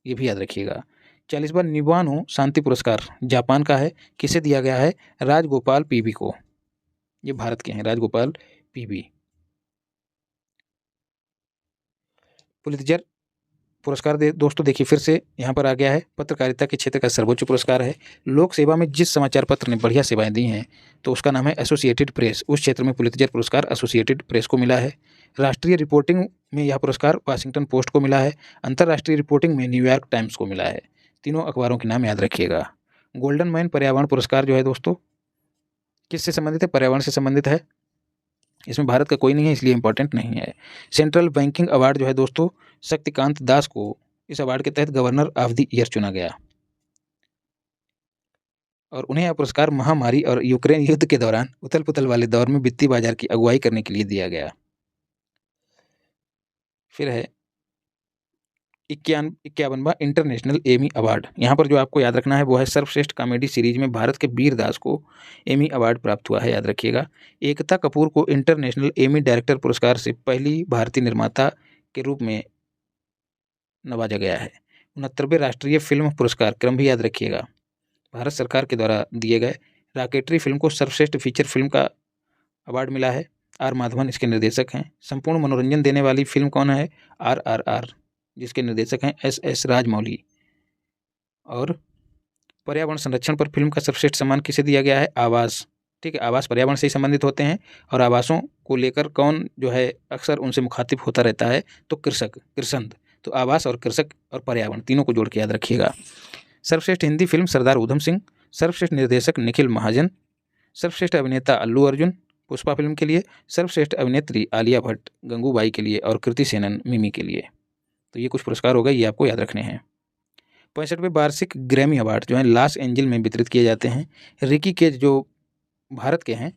ये भी याद रखिएगा। 40वां निबानो शांति पुरस्कार जापान का है, किसे दिया गया है? राजगोपाल पीबी को। ये भारत के हैं, राजगोपाल पीबी। पुलित्जर पुरस्कार दोस्तों देखिए फिर से यहाँ पर आ गया है, पत्रकारिता के क्षेत्र का सर्वोच्च पुरस्कार है। लोक सेवा में जिस समाचार पत्र ने बढ़िया सेवाएं दी हैं तो उसका नाम है एसोसिएटेड प्रेस। उस क्षेत्र में पुलित्जर पुरस्कार एसोसिएटेड प्रेस को मिला है। राष्ट्रीय रिपोर्टिंग में यह पुरस्कार वाशिंगटन पोस्ट को मिला है। अंतर्राष्ट्रीय रिपोर्टिंग में न्यूयॉर्क टाइम्स को मिला है। तीनों अखबारों के नाम याद रखिएगा। गोल्डन मैन पर्यावरण पुरस्कार जो है दोस्तों किससे संबंधित है? पर्यावरण से संबंधित है। इसमें भारत का कोई नहीं है इसलिए इंपॉर्टेंट नहीं है। सेंट्रल बैंकिंग अवार्ड जो है दोस्तों शक्तिकांत दास को इस अवार्ड के तहत गवर्नर ऑफ द ईयर चुना गया और उन्हें यह पुरस्कार महामारी और यूक्रेन युद्ध के दौरान उथल पुथल वाले दौर में वित्तीय बाजार की अगुवाई करने के लिए दिया गया। फिर है 51वां इंटरनेशनल एमी अवार्ड। यहाँ पर जो आपको याद रखना है वो है सर्वश्रेष्ठ कॉमेडी सीरीज में भारत के वीर दास को एमी अवार्ड प्राप्त हुआ है, याद रखिएगा। एकता कपूर को इंटरनेशनल एमी डायरेक्टर पुरस्कार से पहली भारतीय निर्माता के रूप में नवाजा गया है। 69वें राष्ट्रीय फिल्म पुरस्कार क्रम भी याद रखिएगा, भारत सरकार के द्वारा दिए गए। रॉकेटरी फिल्म को सर्वश्रेष्ठ फीचर फिल्म का अवार्ड मिला है। आर माधवन इसके निर्देशक हैं। संपूर्ण मनोरंजन देने वाली फिल्म कौन है? RRR, जिसके निर्देशक हैं SS राजमौली। और पर्यावरण संरक्षण पर फिल्म का सर्वश्रेष्ठ सम्मान किसे दिया गया है? आवास। ठीक है, आवास पर्यावरण से ही संबंधित होते हैं और आवासों को लेकर कौन जो है अक्सर उनसे मुखातिब होता रहता है? तो कृषंद। तो आवास और कृषक और पर्यावरण तीनों को जोड़ के याद रखिएगा। सर्वश्रेष्ठ हिंदी फिल्म सरदार उधम सिंह। सर्वश्रेष्ठ निर्देशक निखिल महाजन। सर्वश्रेष्ठ अभिनेता अल्लू अर्जुन पुष्पा फिल्म के लिए। सर्वश्रेष्ठ अभिनेत्री आलिया भट्ट गंगूबाई के लिए और कृति सेनन मिमी के लिए। तो ये कुछ पुरस्कार हो गए, ये आपको याद रखने हैं। 65वें वार्षिक ग्रैमी अवार्ड जो है लॉस एंजल में वितरित किए जाते हैं। रिकी केज जो भारत के हैं,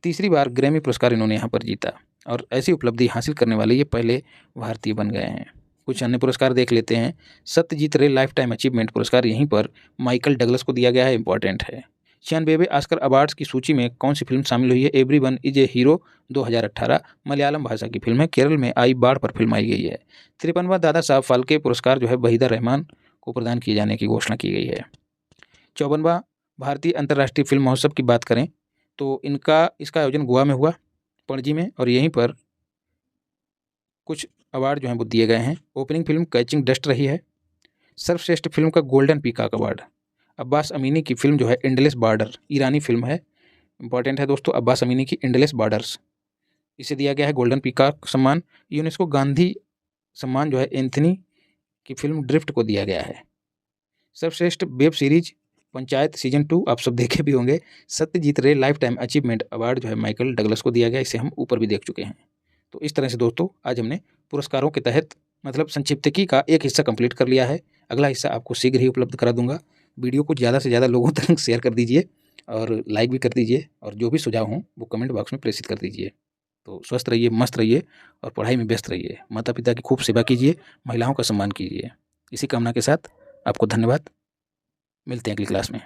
तीसरी बार ग्रैमी पुरस्कार इन्होंने यहाँ पर जीता और ऐसी उपलब्धि हासिल करने वाले ये पहले भारतीय बन गए हैं। कुछ अन्य पुरस्कार देख लेते हैं। सत्यजीत रे लाइफ टाइम अचीवमेंट पुरस्कार यहीं पर माइकल डगलस को दिया गया है, इंपॉर्टेंट है। 96वें ऑस्कर अवार्ड्स की सूची में कौन सी फिल्म शामिल हुई है? Everyone is a hero 2018 Malayalam भाषा की फिल्म है। केरल में आई बाढ़ पर फिल्म आई गई है। 53वां दादा साहब फाल्के पुरस्कार जो है वहीदा रहमान को प्रदान किए जाने की घोषणा की गई है। 54वां भारतीय अंतर्राष्ट्रीय फिल्म महोत्सव की बात करें तो इसका आयोजन गोवा में हुआ, पणजी में, और यहीं पर कुछ अवार्ड जो हैं वो दिए गए हैं। ओपनिंग फिल्म कैचिंग डस्ट रही है। सर्वश्रेष्ठ फिल्म का golden peacock award Abbas Amini की फिल्म जो है एंडलेस बॉर्डर, ईरानी फिल्म है, इंपॉर्टेंट है दोस्तों। अब्बास अमीनी की एंडलेस बॉर्डर्स, इसे दिया गया है गोल्डन पीकॉक सम्मान। यूनेस्को गांधी सम्मान जो है एंथनी की फिल्म ड्रिफ्ट को दिया गया है। सर्वश्रेष्ठ वेब सीरीज पंचायत सीजन 2 आप सब देखे भी होंगे। सत्यजीत रे लाइफ टाइम अचीवमेंट अवार्ड जो है माइकल डगलस को दिया गया, इसे हम ऊपर भी देख चुके हैं। तो इस तरह से दोस्तों आज हमने पुरस्कारों के तहत मतलब संक्षिप्तकी का एक हिस्सा कंप्लीट कर लिया है। अगला हिस्सा आपको शीघ्र ही उपलब्ध करा दूंगा। वीडियो को ज़्यादा से ज़्यादा लोगों तक शेयर कर दीजिए और लाइक भी कर दीजिए और जो भी सुझाव हों वो कमेंट बॉक्स में प्रेषित कर दीजिए। तो स्वस्थ रहिए, मस्त रहिए और पढ़ाई में व्यस्त रहिए। माता पिता की खूब सेवा कीजिए, महिलाओं का सम्मान कीजिए। इसी कामना के साथ आपको धन्यवाद। मिलते हैं अगली क्लास में।